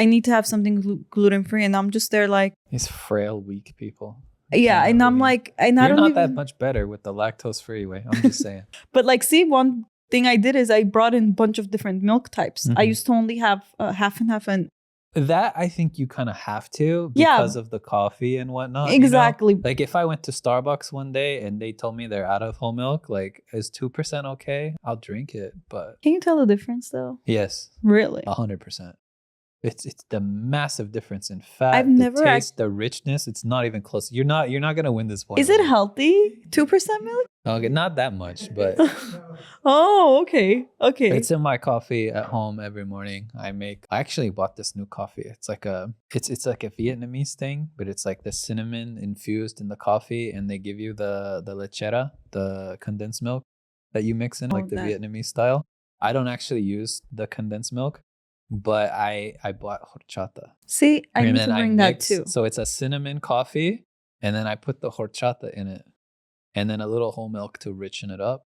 S2: need to have something gluten-free. And I'm just there like.
S1: These frail, weak people.
S2: Yeah. And I'm like, and I
S1: You're
S2: don't
S1: not
S2: even.
S1: that much better with the lactose-free way. I'm just saying.
S2: But like, see, one thing I did is I brought in a bunch of different milk types. I used to only have half and half. And
S1: that I think you kind of have to because of the coffee and whatnot.
S2: Exactly.
S1: Like if I went to Starbucks one day and they told me they're out of whole milk, like is 2% okay? I'll drink it. But
S2: can you tell the difference though?
S1: Yes.
S2: Really?
S1: 100%. It's the massive difference in fat,
S2: I've never
S1: the taste, the richness. It's not even close. You're not gonna win this point.
S2: Is it healthy? 2% milk?
S1: Okay, not that much, but
S2: oh, okay.
S1: It's in my coffee at home every morning. I actually bought this new coffee. It's like it's like a Vietnamese thing, but it's like the cinnamon infused in the coffee, and they give you the lechera, the condensed milk that you mix in like the Vietnamese style. I don't actually use the condensed milk, but I bought horchata.
S2: See, I need to bring that too.
S1: So it's a cinnamon coffee, and then I put the horchata in it, and then a little whole milk to richen it up.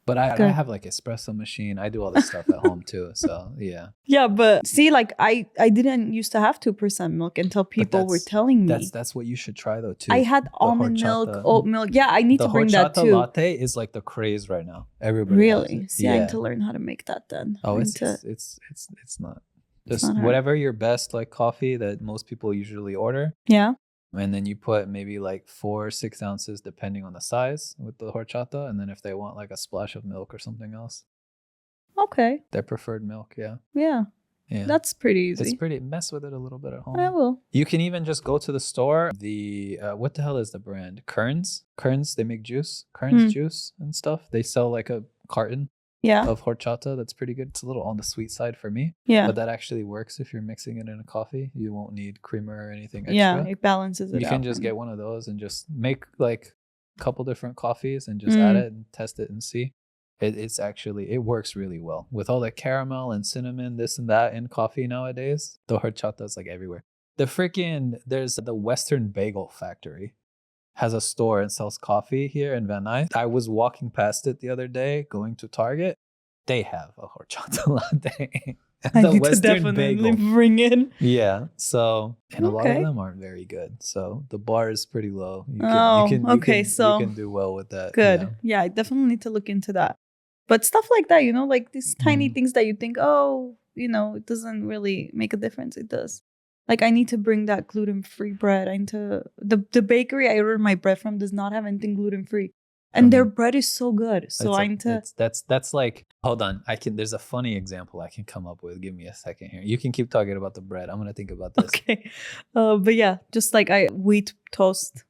S1: But I have like espresso machine. I do all this stuff at home too. So yeah.
S2: Yeah, but see, like I didn't used to have 2% milk until people were telling me.
S1: That's what you should try though too.
S2: I had almond milk, oat milk. Yeah, I need to bring that too.
S1: The horchata latte is like the craze right now. Everybody
S2: really. See, I need to learn how to make that then.
S1: Oh, it's not. Just whatever your best like coffee that most people usually order.
S2: Yeah.
S1: And then you put maybe like 4 or 6 ounces depending on the size with the horchata. And then if they want like a splash of milk or something else.
S2: Okay.
S1: Their preferred milk, yeah.
S2: Yeah. Yeah. That's pretty easy.
S1: It's pretty, mess with it a little bit at home.
S2: I will.
S1: You can even just go to the store. What the hell is the brand? Kern's, they make juice. Kern's juice and stuff. They sell like a carton.
S2: Yeah.
S1: Of horchata. That's pretty good. It's a little on the sweet side for me.
S2: Yeah.
S1: But that actually works if you're mixing it in a coffee. You won't need creamer or anything extra.
S2: Yeah, it balances it out.
S1: You can just get one of those and just make like a couple different coffees and just add it and test it and see. It works really well. With all the caramel and cinnamon, this and that in coffee nowadays, the horchata is like everywhere. There's the Western Bagel Factory. Has a store and sells coffee here in Van Nuys. I was walking past it the other day, going to Target. They have a horchata latte.
S2: I need to definitely bring it.
S1: Yeah. So, and a lot of them aren't very good. So the bar is pretty low. You can do well with that.
S2: Good. Yeah, I definitely need to look into that. But stuff like that, like these tiny things that you think, it doesn't really make a difference. It does. Like I need to bring that gluten-free bread. I need to the bakery I ordered my bread from does not have anything gluten-free, and their bread is so good. So I need to.
S1: That's like, hold on. There's a funny example I can come up with. Give me a second here. You can keep talking about the bread. I'm gonna think about this.
S2: Okay, but yeah, just like wheat toast.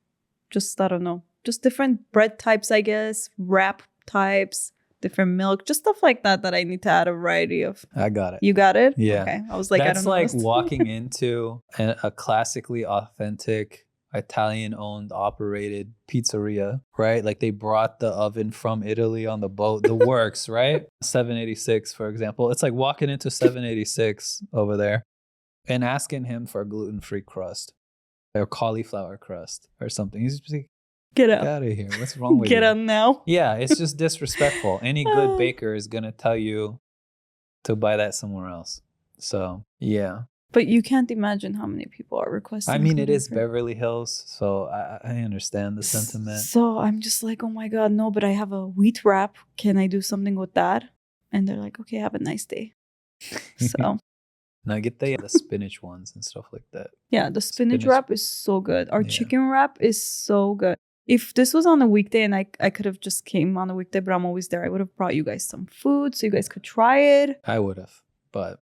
S2: Just I don't know. Just different bread types, I guess. Wrap types. Different milk, just stuff like that I need to add a variety of.
S1: I got it.
S2: You got it?
S1: Yeah.
S2: Okay. I was like,
S1: that's
S2: I don't know.
S1: That's like walking into a classically authentic, Italian-owned, operated pizzeria, right? Like they brought the oven from Italy on the boat, the works, right? 786, for example. It's like walking into 786 over there and asking him for a gluten-free crust or cauliflower crust or something. He's just like,
S2: Get out
S1: of here. What's wrong with you?
S2: Get out now.
S1: Yeah, it's just disrespectful. Any good baker is going to tell you to buy that somewhere else. So, yeah.
S2: But you can't imagine how many people are requesting.
S1: I mean, it is Beverly Hills, so I understand the sentiment.
S2: So I'm just like, oh my God, no, but I have a wheat wrap. Can I do something with that? And they're like, okay, have a nice day. So.
S1: Now get the spinach ones and stuff like that.
S2: Yeah, the spinach wrap is so good. Our chicken wrap is so good. If this was on a weekday and I could have just came on a weekday, but I'm always there, I would have brought you guys some food so you guys could try it.
S1: I would have, but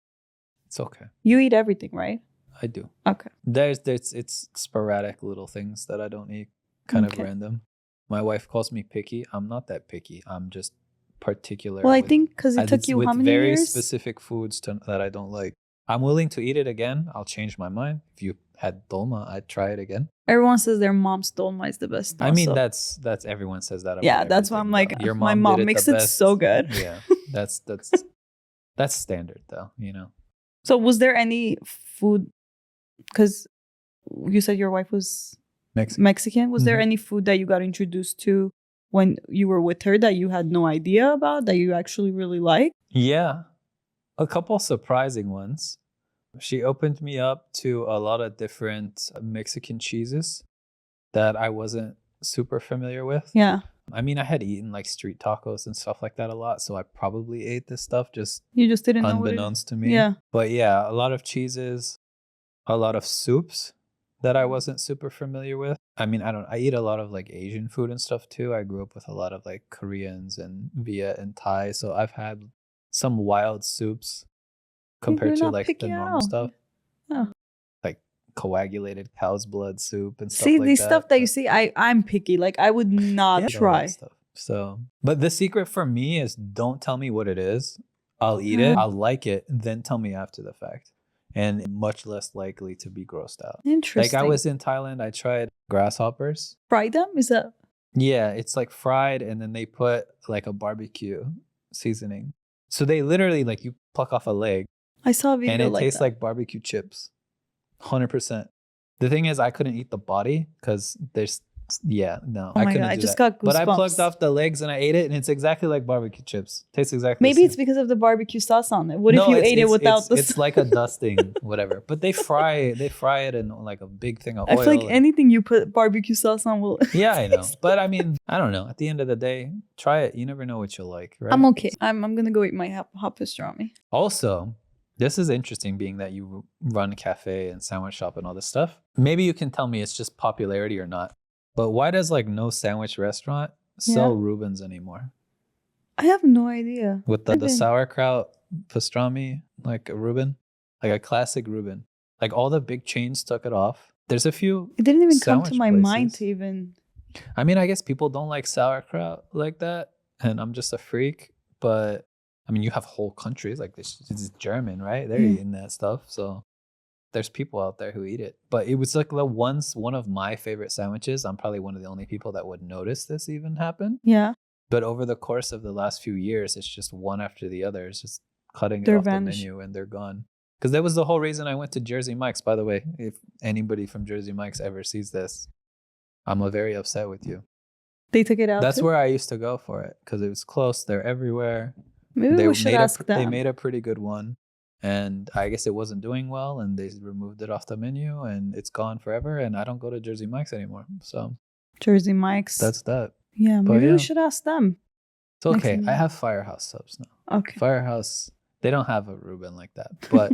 S1: it's okay.
S2: You eat everything, right?
S1: I do.
S2: Okay.
S1: It's sporadic little things that I don't eat, kind of
S2: Okay.
S1: random. My wife calls me picky. I'm not that picky. I'm just particular.
S2: Well, I think because it took you
S1: with
S2: how many
S1: very
S2: years?
S1: specific foods that I don't like. I'm willing to eat it again. I'll change my mind. If you had dolma, I'd try it again.
S2: Everyone says their mom's dolma is the best.
S1: I mean,
S2: also.
S1: that's everyone says that. About
S2: Yeah, that's why I'm
S1: everything,
S2: like,
S1: though. Your
S2: my
S1: mom
S2: mom
S1: did
S2: makes
S1: the
S2: it
S1: best.
S2: so good.
S1: Yeah, that's standard though. You know.
S2: So was there any food? Because you said your wife was Mexican. Was there
S1: Mhm.
S2: any food that you got introduced to when you were with her that you had no idea about that you actually really like?
S1: Yeah, a couple surprising ones. She opened me up to a lot of different Mexican cheeses that I wasn't super familiar with.
S2: Yeah.
S1: I mean, I had eaten like street tacos and stuff like that a lot, so I probably ate this stuff just
S2: You just didn't know what it
S1: unbeknownst to me.
S2: Yeah.
S1: But yeah, a lot of cheeses, a lot of soups that I wasn't super familiar with. I mean, I eat a lot of like Asian food and stuff too. I grew up with a lot of like Koreans and Viet and Thai, so I've had some wild soups compared
S2: You're
S1: to
S2: not
S1: like
S2: picky
S1: the
S2: at
S1: normal
S2: all.
S1: stuff.
S2: Oh.
S1: Like coagulated cow's blood soup and stuff
S2: See,
S1: like
S2: these
S1: that.
S2: stuff that you
S1: but-
S2: see, I'm picky. Like I would not
S1: Yeah, all that
S2: try.
S1: stuff. So, but the secret for me is don't tell me what it is. I'll eat it. I'll like it. Then tell me after the fact. And much less likely to be grossed out.
S2: Interesting.
S1: Like I was in Thailand, I tried grasshoppers.
S2: Fry them? Is that
S1: Yeah, it's like fried and then they put like a barbecue seasoning. So they literally like you pluck off a leg
S2: I saw a video
S1: and it
S2: like
S1: tastes
S2: that.
S1: like barbecue chips. 100%. The thing is I couldn't eat the body because there's
S2: Oh
S1: I
S2: my
S1: couldn't
S2: God, I
S1: do
S2: just
S1: that.
S2: got
S1: But I
S2: goosebumps.
S1: plucked off the legs and I ate it and it's exactly like barbecue chips. Tastes exactly
S2: Maybe
S1: the
S2: it's
S1: same.
S2: because of the barbecue sauce on it. What if
S1: No,
S2: you
S1: it's-
S2: ate it
S1: it's-
S2: without
S1: it's,
S2: the
S1: It's like a dusting, whatever. But they fry it in like a big thing of
S2: I
S1: oil.
S2: feel like
S1: and-
S2: anything you put barbecue sauce on will.
S1: Yeah, I know. But I mean, I don't know. At the end of the day, try it. You never know what you'll like, right?
S2: I'm okay. I'm gonna go eat my hot pastrami.
S1: Also, this is interesting being that you run a cafe and sandwich shop and all this stuff. Maybe you can tell me it's just popularity or not. But why does like no sandwich restaurant sell Reubens anymore?
S2: I have no idea.
S1: With the sauerkraut pastrami, like a Reuben, like a classic Reuben. Like all the big chains took it off. There's a few.
S2: It didn't even come to
S1: sandwich
S2: my mind
S1: places.
S2: to even.
S1: I mean, I guess people don't like sauerkraut like that, and I'm just a freak. But I mean, you have whole countries like this. It's German, right? They're eating that stuff, so there's people out there who eat it. But it was like one of my favorite sandwiches. I'm probably one of the only people that would notice this even happen.
S2: Yeah.
S1: But over the course of the last few years, it's just one after the other. It's just cutting it
S2: They're
S1: off
S2: vanished.
S1: the menu and they're gone. Because that was the whole reason I went to Jersey Mike's. By the way, if anybody from Jersey Mike's ever sees this, I'm very upset with you.
S2: They took it out.
S1: That's
S2: too?
S1: where I used to go for it because it was close. They're everywhere.
S2: Maybe we should ask them.
S1: They made a pretty good one. And I guess it wasn't doing well and they removed it off the menu and it's gone forever. And I don't go to Jersey Mike's anymore. So
S2: Jersey Mike's.
S1: that's that.
S2: Yeah,
S1: But
S2: maybe
S1: yeah.
S2: we should ask them.
S1: It's okay.
S2: Next
S1: I
S2: time.
S1: have Firehouse subs now.
S2: Okay.
S1: Firehouse, they don't have a Reuben like that, but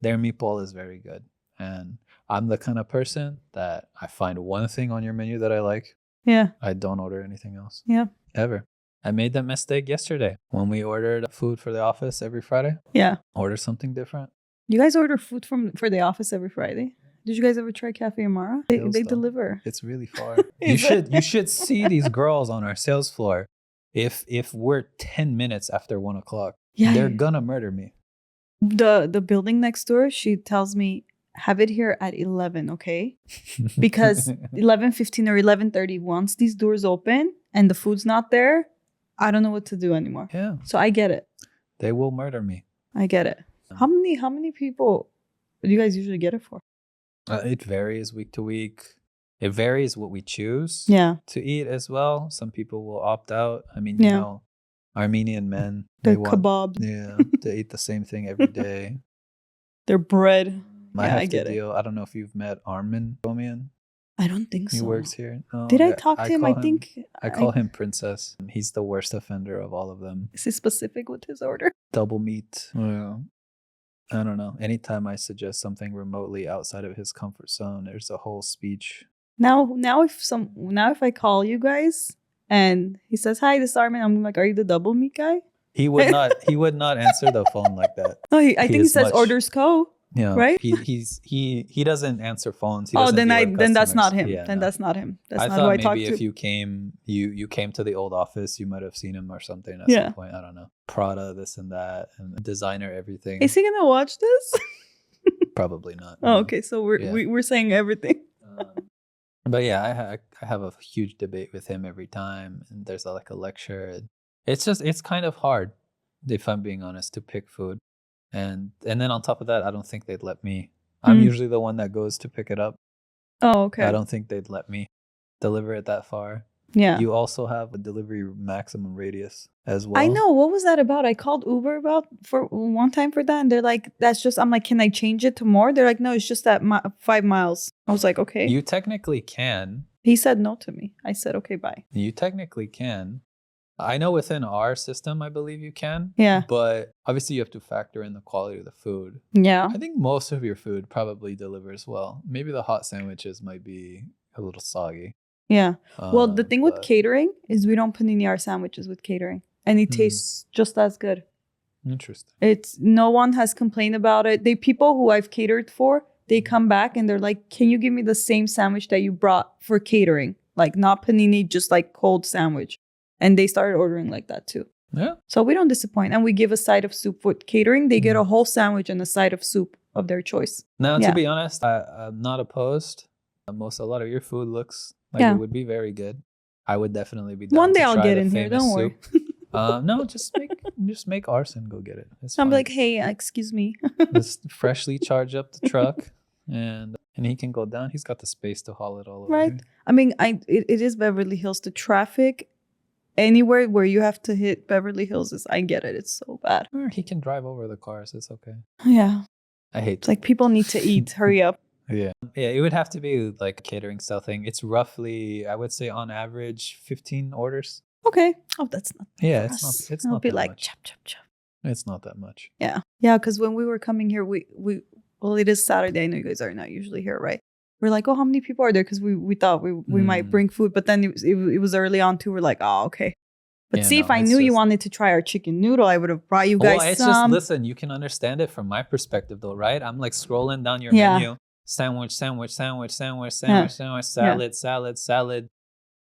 S1: their meatball is very good. And I'm the kind of person that I find one thing on your menu that I like.
S2: Yeah.
S1: I don't order anything else.
S2: Yeah.
S1: Ever. I made that mistake yesterday when we ordered food for the office every Friday.
S2: Yeah.
S1: Order something different.
S2: You guys order food for the office every Friday? Did you guys ever try Café Amara? They
S1: Feels though.
S2: deliver.
S1: It's really far. you should see these girls on our sales floor. If we're 10 minutes after 1 o'clock,
S2: Yeah.
S1: they're gonna murder me.
S2: The building next door, she tells me, have it here at 11, okay? Because 11:15 or 11:30, once these doors open and the food's not there, I don't know what to do anymore.
S1: Yeah,
S2: So I get it.
S1: they will murder me.
S2: I get it. How many people do you guys usually get it for?
S1: It varies week to week. It varies what we choose
S2: Yeah.
S1: to eat as well. Some people will opt out. I mean,
S2: Yeah.
S1: you know, Armenian men,
S2: Their
S1: they want,
S2: kebab,
S1: yeah, they eat the same thing every day.
S2: their bread.
S1: I
S2: Yeah,
S1: have
S2: I
S1: to
S2: get it.
S1: deal. I don't know if you've met Armin Bomian.
S2: I don't think
S1: He
S2: so.
S1: works here. No,
S2: Did I
S1: yeah,
S2: talk to him?
S1: call
S2: I think
S1: I call him Princess. He's the worst offender of all of them.
S2: Is he specific with his order?
S1: Double meat. Yeah. I don't know. Anytime I suggest something remotely outside of his comfort zone, there's a whole speech
S2: Now if I call you guys and he says, "Hi, this is Armin," I'm like, "Are you the double meat guy?"
S1: He would not answer the phone like that.
S2: No, I think he says orders co.
S1: Yeah,
S2: right?
S1: He doesn't answer phones. He
S2: Oh,
S1: doesn't deal with
S2: then that's
S1: customers.
S2: not him.
S1: Yeah,
S2: then
S1: no.
S2: that's not him. That's
S1: I
S2: not who
S1: thought
S2: I talked
S1: maybe
S2: to.
S1: if you came to the old office, you might have seen him or something at
S2: Yeah.
S1: some point. I don't know. Prada, this and that, and designer everything.
S2: Is he gonna watch this?
S1: Probably not.
S2: Oh, okay. So we're saying everything.
S1: But yeah, I have a huge debate with him every time, and there's like a lecture. It's kind of hard, if I'm being honest, to pick food, and then on top of that, I don't think they'd let me. I'm usually the one that goes to pick it up.
S2: Oh, okay.
S1: I don't think they'd let me deliver it that far.
S2: Yeah.
S1: You also have a delivery maximum radius as well.
S2: I know. What was that about? I called Uber for one time for that, and they're like, "That's just." I'm like, "Can I change it to more?" They're like, "No, it's just that 5 miles." I was like, "Okay."
S1: You technically can.
S2: He said no to me. I said, "Okay, bye."
S1: You technically can. I know within our system, I believe you can.
S2: Yeah.
S1: But obviously, you have to factor in the quality of the food.
S2: Yeah.
S1: I think most of your food probably delivers well. Maybe the hot sandwiches might be a little soggy.
S2: Yeah. Well, the thing with
S1: But-
S2: catering is we don't panini our sandwiches with catering, and it tastes just as good.
S1: Interesting.
S2: It's no one has complained about it. People who I've catered for, they come back and they're like, "Can you give me the same sandwich that you brought for catering? Like not panini, just like cold sandwich." And they started ordering like that too.
S1: Yeah.
S2: So we don't disappoint. And we give a side of soup with catering. They get a whole sandwich and a side of soup of their choice.
S1: Now,
S2: Yeah.
S1: to be honest, I'm not opposed. A lot of your food looks like it would be very good. I would definitely be down
S2: One day
S1: to
S2: I'll
S1: try
S2: get
S1: the
S2: in here.
S1: famous
S2: Don't worry.
S1: soup. No, just make Arson go get it. It's
S2: I'm
S1: fine.
S2: like, "Hey, excuse me."
S1: Let's freshly charge up the truck, and he can go down. He's got the space to haul it all over.
S2: Right.
S1: Here.
S2: I mean, it is Beverly Hills. The traffic anywhere where you have to hit Beverly Hills I get it. It's so bad.
S1: Or he can drive over the cars. It's okay.
S2: Yeah.
S1: I hate.
S2: It's like people need to eat. Hurry up.
S1: Yeah. It would have to be like a catering style thing. It's roughly, I would say, on average, 15 orders.
S2: Okay. Oh, that's not.
S1: Yeah,
S2: for
S1: it's
S2: us.
S1: not. It's
S2: I'll
S1: not
S2: be
S1: that
S2: like
S1: much.
S2: chop chop chop.
S1: It's not that much.
S2: Yeah. Yeah. Because when we were coming here, we well, it is Saturday. I know you guys are not usually here, right? We're like, "Oh, how many people are there?" Because we thought we might bring food, but then it was early on too. We're like, "Oh, okay." But
S1: Yeah,
S2: see,
S1: no,
S2: if I
S1: it's
S2: knew you
S1: just-
S2: wanted to try our chicken noodle, I would have brought you guys
S1: Well, it's
S2: some.
S1: just listen. You can understand it from my perspective, though, right? I'm like scrolling down your
S2: Yeah.
S1: menu: sandwich, salad,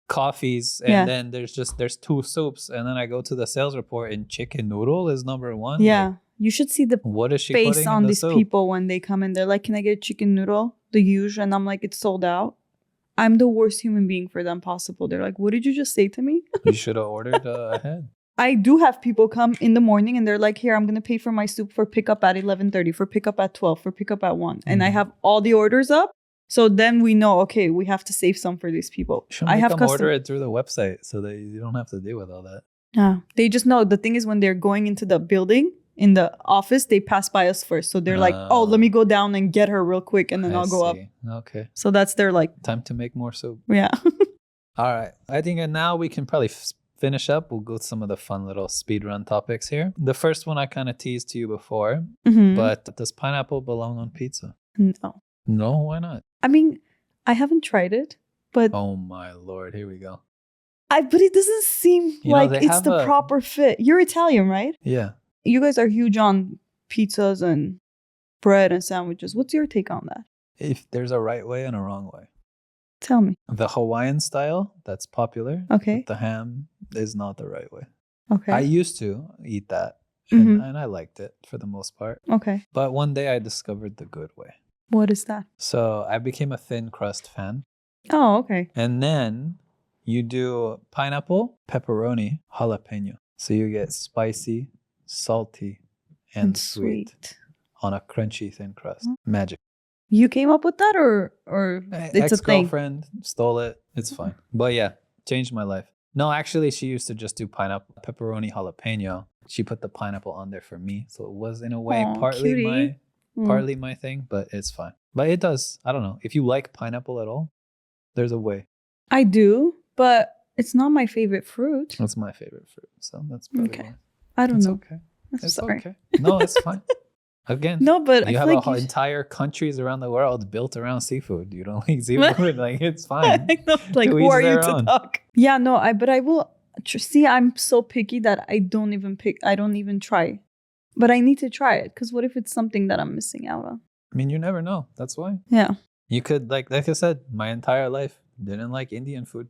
S1: coffees, and then there's 2 soups, and then I go to the sales report, and chicken noodle is number 1.
S2: Yeah.
S1: Like,
S2: You should see the
S1: what is she
S2: face
S1: putting
S2: on
S1: in the
S2: these
S1: soup?
S2: people when they come in. They're like, "Can I get a chicken noodle?" The usual. And I'm like, "It's sold out." I'm the worst human being for them possible. They're like, "What did you just say to me?"
S1: You should have ordered ahead.
S2: I do have people come in the morning and they're like, "Here, I'm going to pay for my soup for pickup at 11:30, for pickup at 12, for pickup at 1." And I have all the orders up. So then we know, okay, we have to save some for these people.
S1: Should
S2: I
S1: make
S2: have
S1: them
S2: custom.
S1: order it through the website so that you don't have to deal with all that.
S2: Yeah. They just know. The thing is, when they're going into the building, in the office, they pass by us first. So they're like, "Oh, let me go down and get her real quick and then I'll go up."
S1: Okay.
S2: So that's their like,
S1: Time to make more soup.
S2: yeah.
S1: All right. I think now we can probably finish up. We'll go to some of the fun little speed run topics here. The first one I kind of teased to you before,
S2: Mhm.
S1: but does pineapple belong on pizza?
S2: No.
S1: No, why not?
S2: I mean, I haven't tried it, but
S1: Oh my Lord. Here we go.
S2: but it doesn't seem
S1: You know,
S2: like
S1: they
S2: it's
S1: have
S2: the
S1: a-
S2: proper fit. You're Italian, right?
S1: Yeah.
S2: You guys are huge on pizzas and bread and sandwiches. What's your take on that?
S1: If there's a right way and a wrong way.
S2: Tell me.
S1: The Hawaiian style, that's popular.
S2: Okay.
S1: But the ham is not the right way.
S2: Okay.
S1: I used to eat that,
S2: Mhm.
S1: and I liked it for the most part.
S2: Okay.
S1: But one day I discovered the good way.
S2: What is that?
S1: So I became a thin crust fan.
S2: Oh, okay.
S1: And then you do pineapple, pepperoni, jalapeno. So you get spicy, salty, and sweet on a crunchy thin crust. Magic.
S2: You came up with that, or it's a thing?
S1: Ex-girlfriend stole it. It's fine. But yeah, changed my life. No, actually, she used to just do pineapple, pepperoni, jalapeno. She put the pineapple on there for me. So it was in a way
S2: Aw,
S1: partly
S2: cutie.
S1: partly my thing, but it's fine. But it does. I don't know. If you like pineapple at all, there's a way.
S2: I do, but it's not my favorite fruit.
S1: That's my favorite fruit. So that's probably
S2: Okay.
S1: why.
S2: I don't
S1: It's
S2: know.
S1: okay.
S2: I'm
S1: It's
S2: sorry.
S1: okay. No, it's fine. Again,
S2: No, but I
S1: you
S2: feel
S1: have
S2: like you
S1: entire countries around the world built around seafood. You don't like seafood, like it's fine.
S2: I know, like,
S1: To
S2: who
S1: each
S2: are you
S1: their
S2: to
S1: own.
S2: talk? Yeah, no, but I will see. I'm so picky that I don't even try. But I need to try it because what if it's something that I'm missing out on?
S1: I mean, you never know. That's why.
S2: Yeah.
S1: You could like I said, my entire life didn't like Indian food.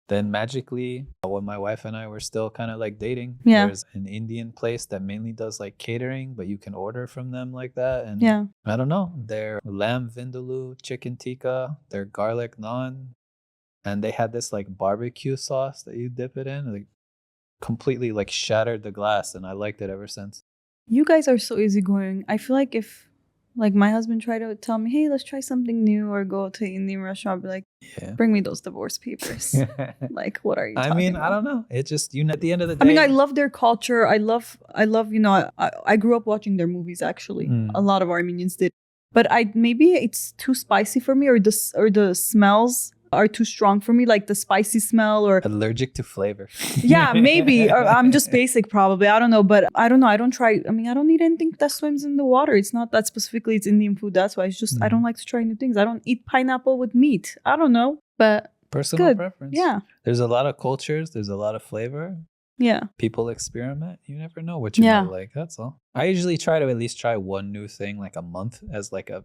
S1: Then magically, when my wife and I were still kind of like dating,
S2: Yeah.
S1: there's an Indian place that mainly does like catering, but you can order from them like that. And
S2: Yeah.
S1: I don't know, their lamb vindaloo, chicken tikka, their garlic naan, and they had this like barbecue sauce that you dip it in, like completely like shattered the glass, and I liked it ever since.
S2: You guys are so easygoing. I feel like if like my husband tried to tell me, hey, let's try something new or go to an Indian restaurant, I'd be like,
S1: Yeah.
S2: bring me those divorce papers. Like, what are you
S1: I
S2: talking
S1: mean,
S2: about?
S1: I don't know. It just, at the end of the day.
S2: I mean, I love their culture. I love, I grew up watching their movies actually. A lot of Armenians did. But maybe it's too spicy for me or the smells are too strong for me, like the spicy smell or
S1: allergic to flavor.
S2: Yeah, maybe. Or I'm just basic probably. I don't know. But I don't know. I don't try. I mean, I don't eat anything that swims in the water. It's not that specifically it's Indian food. That's why it's just I don't like to try new things. I don't eat pineapple with meat. I don't know. But
S1: personal
S2: good.
S1: Preference.
S2: Yeah.
S1: There's a lot of cultures. There's a lot of flavor.
S2: Yeah.
S1: People experiment. You never know what you might like. That's all. I usually try to at least try one new thing like a month as like a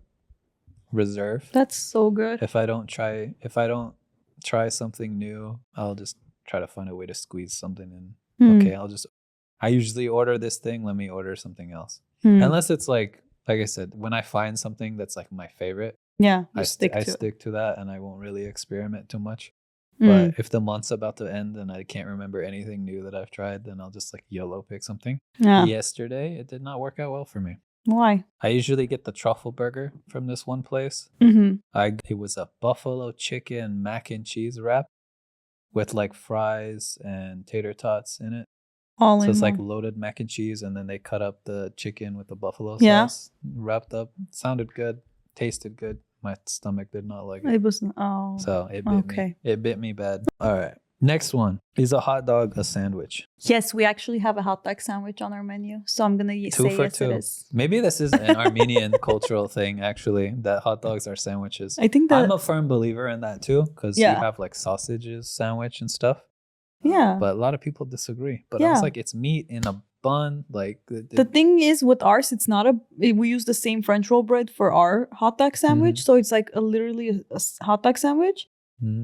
S1: reserve.
S2: That's so good.
S1: If I don't try something new, I'll just try to find a way to squeeze something in. Okay, I usually order this thing, let me order something else. Unless it's like I said, when I find something that's like my favorite, I stick to that and I won't really experiment too much. But if the month's about to end and I can't remember anything new that I've tried, then I'll just like YOLO pick something. Yeah. Yesterday, it did not work out well for me.
S2: Why?
S1: I usually get the truffle burger from this one place. It was a buffalo chicken mac and cheese wrap with like fries and tater tots in it. So it's like loaded mac and cheese, and then they cut up the chicken with the buffalo sauce wrapped up. Sounded good, tasted good. My stomach did not like it.
S2: It was
S1: so it bit me. It bit me bad. All right. Next one. Is a hot dog a sandwich?
S2: Yes, we actually have a hot dog sandwich on our menu. So I'm going to say yes, it is.
S1: Maybe this is an Armenian cultural thing, actually, that hot dogs are sandwiches.
S2: I think that...
S1: I'm a firm believer in that, too, because you have like sausages, sandwich, and stuff.
S2: Yeah.
S1: But a lot of people disagree. But I was like, it's meat in a bun. Like
S2: the thing is with ours, it's not we use the same French roll bread for our hot dog sandwich. So it's like literally a hot dog sandwich.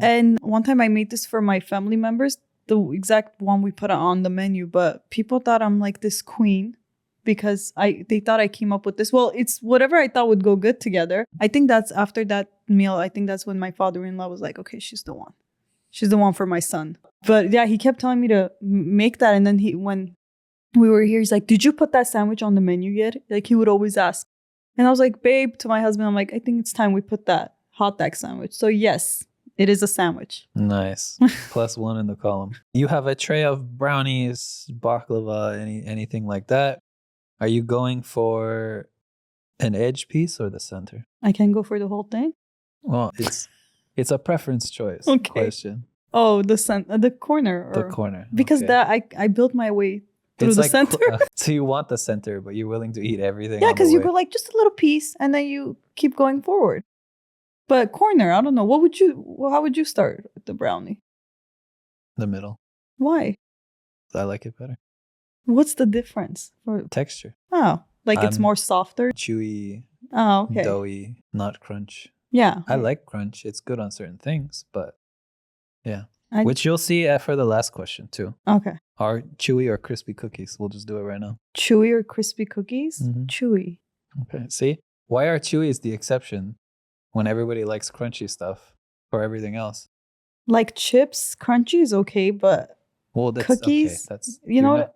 S2: And one time I made this for my family members, the exact one we put on the menu, but people thought I'm like this queen because they thought I came up with this. Well, it's whatever I thought would go good together. I think that's after that meal. I think that's when my father-in-law was like, okay, she's the one. She's the one for my son. But yeah, he kept telling me to make that. And then when we were here, he's like, did you put that sandwich on the menu yet? Like he would always ask. And I was like, babe, to my husband, I'm like, I think it's time we put that hot dog sandwich. So yes. It is a sandwich.
S1: Nice. +1 in the column. You have a tray of brownies, baklava, anything like that. Are you going for an edge piece or the center?
S2: I can go for the whole thing.
S1: Well, it's a preference choice question.
S2: Oh, the corner.
S1: The corner.
S2: Because I built my way through the center.
S1: So you want the center, but you're willing to eat everything.
S2: Yeah, because you go like just a little piece and then you keep going forward. But corner, I don't know. How would you start with the brownie?
S1: The middle.
S2: Why?
S1: I like it better.
S2: What's the difference?
S1: Texture.
S2: Oh, like it's more softer?
S1: Chewy.
S2: Oh, okay.
S1: Doughy, not crunch.
S2: Yeah.
S1: I like crunch. It's good on certain things, but yeah. Which you'll see for the last question too.
S2: Okay.
S1: Are chewy or crispy cookies? We'll just do it right now.
S2: Chewy or crispy cookies? Chewy.
S1: Okay. See? Why are chewies the exception? When everybody likes crunchy stuff for everything else. Like
S2: chips, crunchy is okay, but cookies, okay.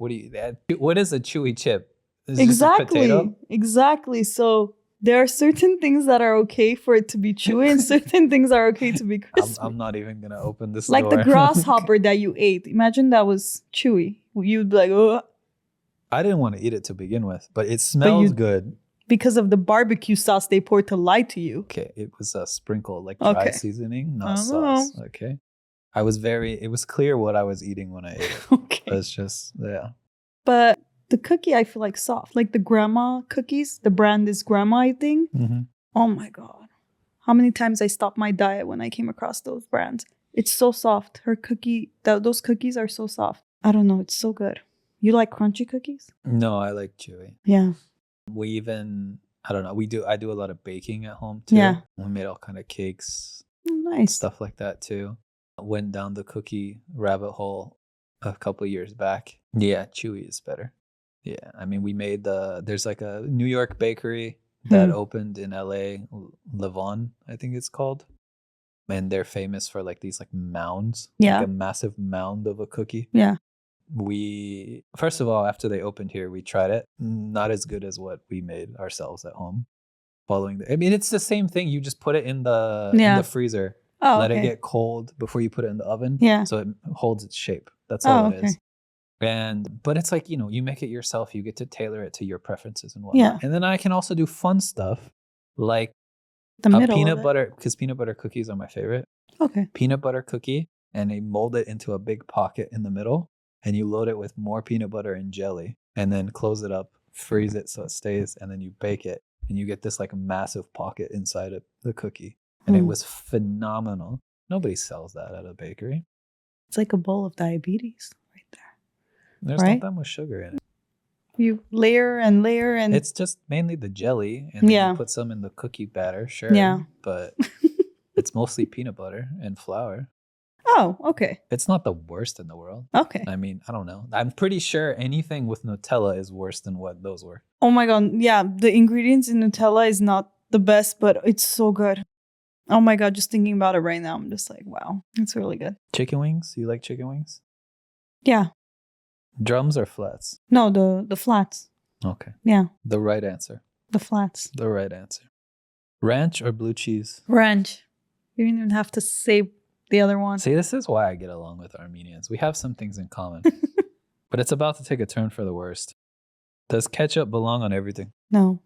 S1: What is a chewy chip? Is
S2: exactly.
S1: Just a potato?
S2: Exactly. So there are certain things that are okay for it to be chewy and certain things are okay to be crispy.
S1: I'm not even going to open this
S2: like
S1: door.
S2: The grasshopper that you ate. Imagine that was chewy. You'd be like, oh.
S1: I didn't want to eat it to begin with, but it smells good.
S2: Because of the barbecue sauce they poured to lie to you.
S1: Okay, it was a sprinkle, like dry seasoning, not sauce. Okay. It was clear what I was eating when I ate it. Okay. It's just, yeah.
S2: But The cookie, I feel like soft. Like the grandma cookies. The brand is Grandma, I think.
S1: Mm-hmm.
S2: Oh my God. How many times I stopped my diet when I came across those brands. It's so soft. Her cookie, those cookies are so soft. I don't know. It's so good. You like crunchy cookies?
S1: No, I like chewy.
S2: Yeah.
S1: We even, I don't know, I do a lot of baking at home too.
S2: Yeah.
S1: We made all kind of cakes,
S2: Nice.
S1: stuff like that too. Went down the cookie rabbit hole a couple years back. Yeah, chewy is better. Yeah, I mean, we made there's like a New York bakery that opened in LA, Levon, I think it's called. And they're famous for like these like mounds,
S2: Yeah.
S1: like a massive mound of a cookie.
S2: Yeah.
S1: We, first of all, after they opened here, we tried it. Not as good as what we made ourselves at home. I mean, it's the same thing. You just put it in the freezer, let it get cold before you put it in the oven.
S2: Yeah.
S1: So it holds its shape. That's all it is.
S2: Okay.
S1: But it's like, you make it yourself. You get to tailor it to your preferences and whatnot.
S2: Yeah.
S1: And then I can also do fun stuff like
S2: The middle
S1: peanut butter, because peanut butter cookies are my favorite.
S2: Okay.
S1: Peanut butter cookie, and they mold it into a big pocket in the middle, and you load it with more peanut butter and jelly, and then close it up, freeze it so it stays, and then you bake it, and you get this like massive pocket inside of the cookie. And it was phenomenal. Nobody sells that at a bakery.
S2: It's like a bowl of diabetes right there.
S1: There's not that much sugar in it.
S2: You layer and layer and...
S1: It's just mainly the jelly, and then you put some in the cookie batter, sure.
S2: Yeah.
S1: But it's mostly peanut butter and flour.
S2: Oh, okay.
S1: It's not the worst in the world.
S2: Okay.
S1: I mean, I don't know. I'm pretty sure anything with Nutella is worse than what those were.
S2: Oh my God. Yeah, the ingredients in Nutella is not the best, but it's so good. Oh my God, just thinking about it right now, I'm just like, wow, it's really good.
S1: Chicken wings? You like chicken wings?
S2: Yeah.
S1: Drums or flats?
S2: No, the flats.
S1: Okay.
S2: Yeah.
S1: The right answer.
S2: The flats.
S1: The right answer. Ranch or blue cheese?
S2: Ranch. You didn't even have to say the other one.
S1: See, this is why I get along with Armenians. We have some things in common. But it's about to take a turn for the worst. Does ketchup belong on everything?
S2: No.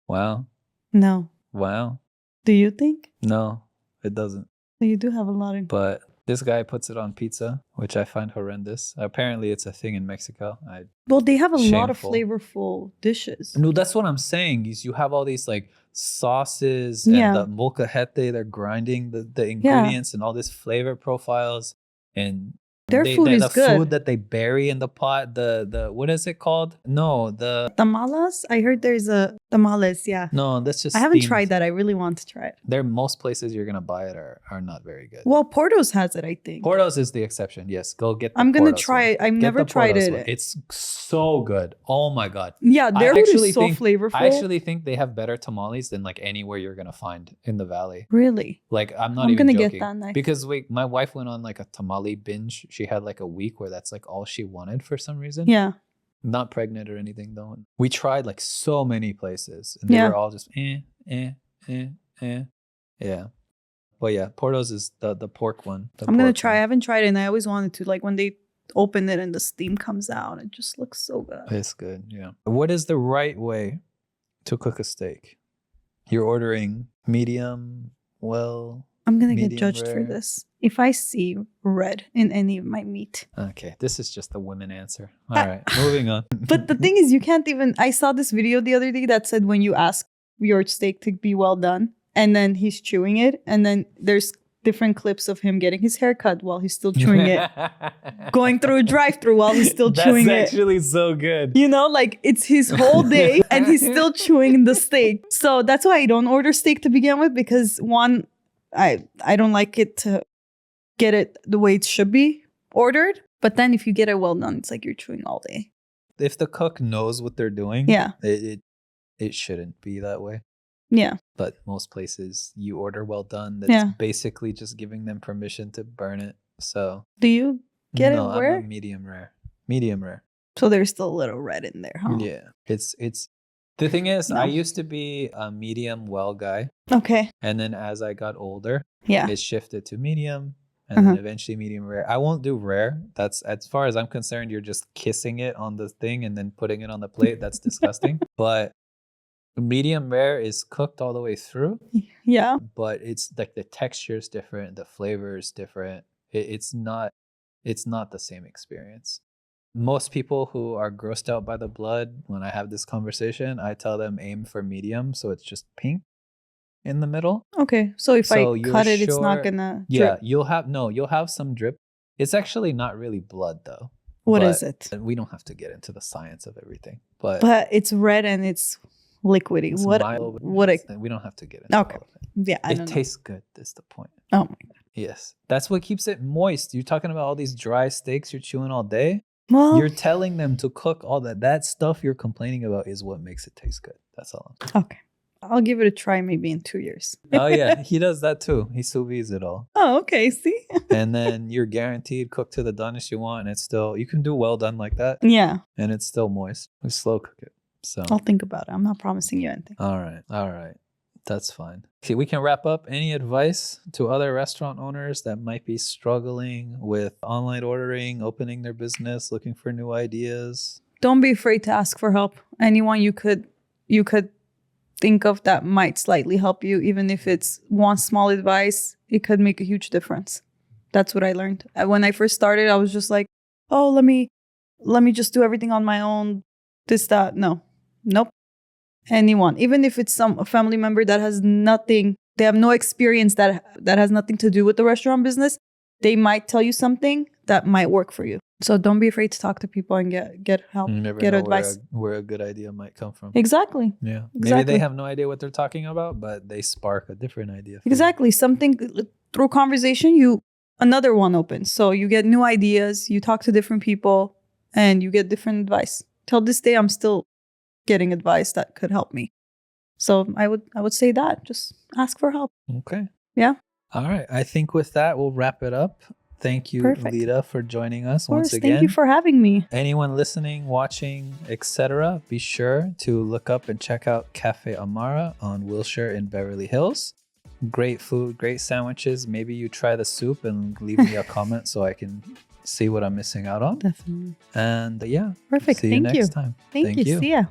S1: Wow.
S2: No.
S1: Wow.
S2: Do you think?
S1: No, it doesn't.
S2: You do have a lot of...
S1: But this guy puts it on pizza, which I find horrendous. Apparently, it's a thing in Mexico.
S2: Well, they have a lot of
S1: Shameful.
S2: flavorful dishes.
S1: No, that's what I'm saying. Is you have all these like sauces and the molcajete. They're grinding the ingredients and all these flavor profiles, and
S2: their food is
S1: the
S2: good.
S1: food that they bury in the pot. The what is it called? No, the
S2: tamales. I heard there's a tamales. Yeah.
S1: No, that's just.
S2: I haven't
S1: steamed.
S2: tried that. I really want to try it.
S1: There, most places you're gonna buy it are not very good.
S2: Well, Porto's has it, I think.
S1: Porto's is the exception. Yes, go get.
S2: I'm gonna
S1: Porto's
S2: try it. I've never tried it.
S1: It's so good. Oh my God.
S2: Yeah, their food is so flavorful.
S1: I actually think they have better tamales than like anywhere you're gonna find in the valley.
S2: Really?
S1: Like I'm
S2: gonna
S1: joking.
S2: get that next.
S1: Because my wife went on like a tamale binge. She had like a week where that's like all she wanted for some reason.
S2: Yeah.
S1: Not pregnant or anything though. We tried like so many places, and they were all just Yeah. But yeah, Porto's is the pork one.
S2: I'm gonna try. I haven't tried it, and I always wanted to. Like when they open it and the steam comes out, it just looks so good.
S1: It's good. Yeah. What is the right way to cook a steak? You're ordering medium, well.
S2: I'm gonna get judged for this if I see red in any of my meat.
S1: Okay, this is just the women answer. All right, moving on.
S2: But the thing is, you can't even. I saw this video the other day that said when you ask your steak to be well done, and then he's chewing it, and then there's different clips of him getting his hair cut while he's still chewing it, going through a drive-through while he's still chewing it.
S1: That's actually so good.
S2: You know, like it's his whole day, and he's still chewing the steak. So that's why I don't order steak to begin with, because one, I don't like it to get it the way it should be ordered. But then if you get it well done, it's like you're chewing all day.
S1: If the cook knows what they're doing, it shouldn't be that way.
S2: Yeah.
S1: But most places you order well done. That's basically just giving them permission to burn it. So
S2: do you get it rare?
S1: I'm a medium rare. Medium rare.
S2: So there's still a little red in there, huh?
S1: Yeah. It's the thing is, I used to be a medium well guy.
S2: Okay.
S1: And then as I got older,
S2: it
S1: shifted to medium and then eventually medium rare. I won't do rare. That's, as far as I'm concerned, you're just kissing it on the thing and then putting it on the plate. That's disgusting. But medium rare is cooked all the way through.
S2: Yeah.
S1: But it's like the texture is different. The flavor is different. It's not the same experience. Most people who are grossed out by the blood, when I have this conversation, I tell them aim for medium, so it's just pink in the middle.
S2: Okay, so if
S1: So
S2: I
S1: you're
S2: cut it, it's not
S1: sure-
S2: gonna
S1: Yeah,
S2: drip.
S1: you'll have some drip. It's actually not really blood though.
S2: What
S1: but
S2: is it?
S1: We don't have to get into the science of everything, but
S2: But it's red and it's liquidy.
S1: it's
S2: What?
S1: mild,
S2: What?
S1: we don't have to get into
S2: Okay.
S1: all of it.
S2: Yeah, I
S1: It
S2: don't know.
S1: tastes good. That's the point.
S2: Oh my god.
S1: Yes, that's what keeps it moist. You're talking about all these dry steaks you're chewing all day.
S2: Well,
S1: You're telling them to cook all that. That stuff you're complaining about is what makes it taste good. That's all.
S2: okay. I'll give it a try maybe in 2 years.
S1: Oh yeah, he does that too. He sous vide it all,
S2: Oh, okay. See?
S1: and then you're guaranteed cooked to the doneness you want. And it's still, you can do well done like that,
S2: Yeah,
S1: and it's still moist. We slow cook it. So
S2: I'll think about it. I'm not promising you anything.
S1: all right, that's fine. Okay, we can wrap up. Any advice to other restaurant owners that might be struggling with online ordering, opening their business, looking for new ideas?
S2: Don't be afraid to ask for help. Anyone you could think of that might slightly help you, even if it's one small advice, it could make a huge difference. That's what I learned. When I first started, I was just like, oh, let me just do everything on my own. This, that. No. Nope. Anyone, even if it's a family member that has nothing, they have no experience that has nothing to do with the restaurant business, they might tell you something that might work for you. So don't be afraid to talk to people and get help,
S1: You never
S2: get
S1: know
S2: advice.
S1: where a good idea might come from.
S2: Exactly.
S1: Yeah. Maybe
S2: Exactly.
S1: they have no idea what they're talking about, but they spark a different idea. for you.
S2: Exactly. Something through conversation, another one opens. So you get new ideas, you talk to different people, and you get different advice. Till this day, I'm still getting advice that could help me. So I would say that. Just ask for help.
S1: Okay.
S2: Yeah.
S1: All right. I think with that, we'll wrap it up. Thank you,
S2: Perfect.
S1: Lida, for joining us
S2: Of course.
S1: once again.
S2: Thank you for having me.
S1: Anyone listening, watching, etc., be sure to look up and check out Café Amara on Wilshire in Beverly Hills. Great food, great sandwiches. Maybe you try the soup and leave me a comment so I can see what I'm missing out on.
S2: Definitely.
S1: And yeah,
S2: Perfect.
S1: see you
S2: Thank
S1: next
S2: you.
S1: time.
S2: Thank you. See ya.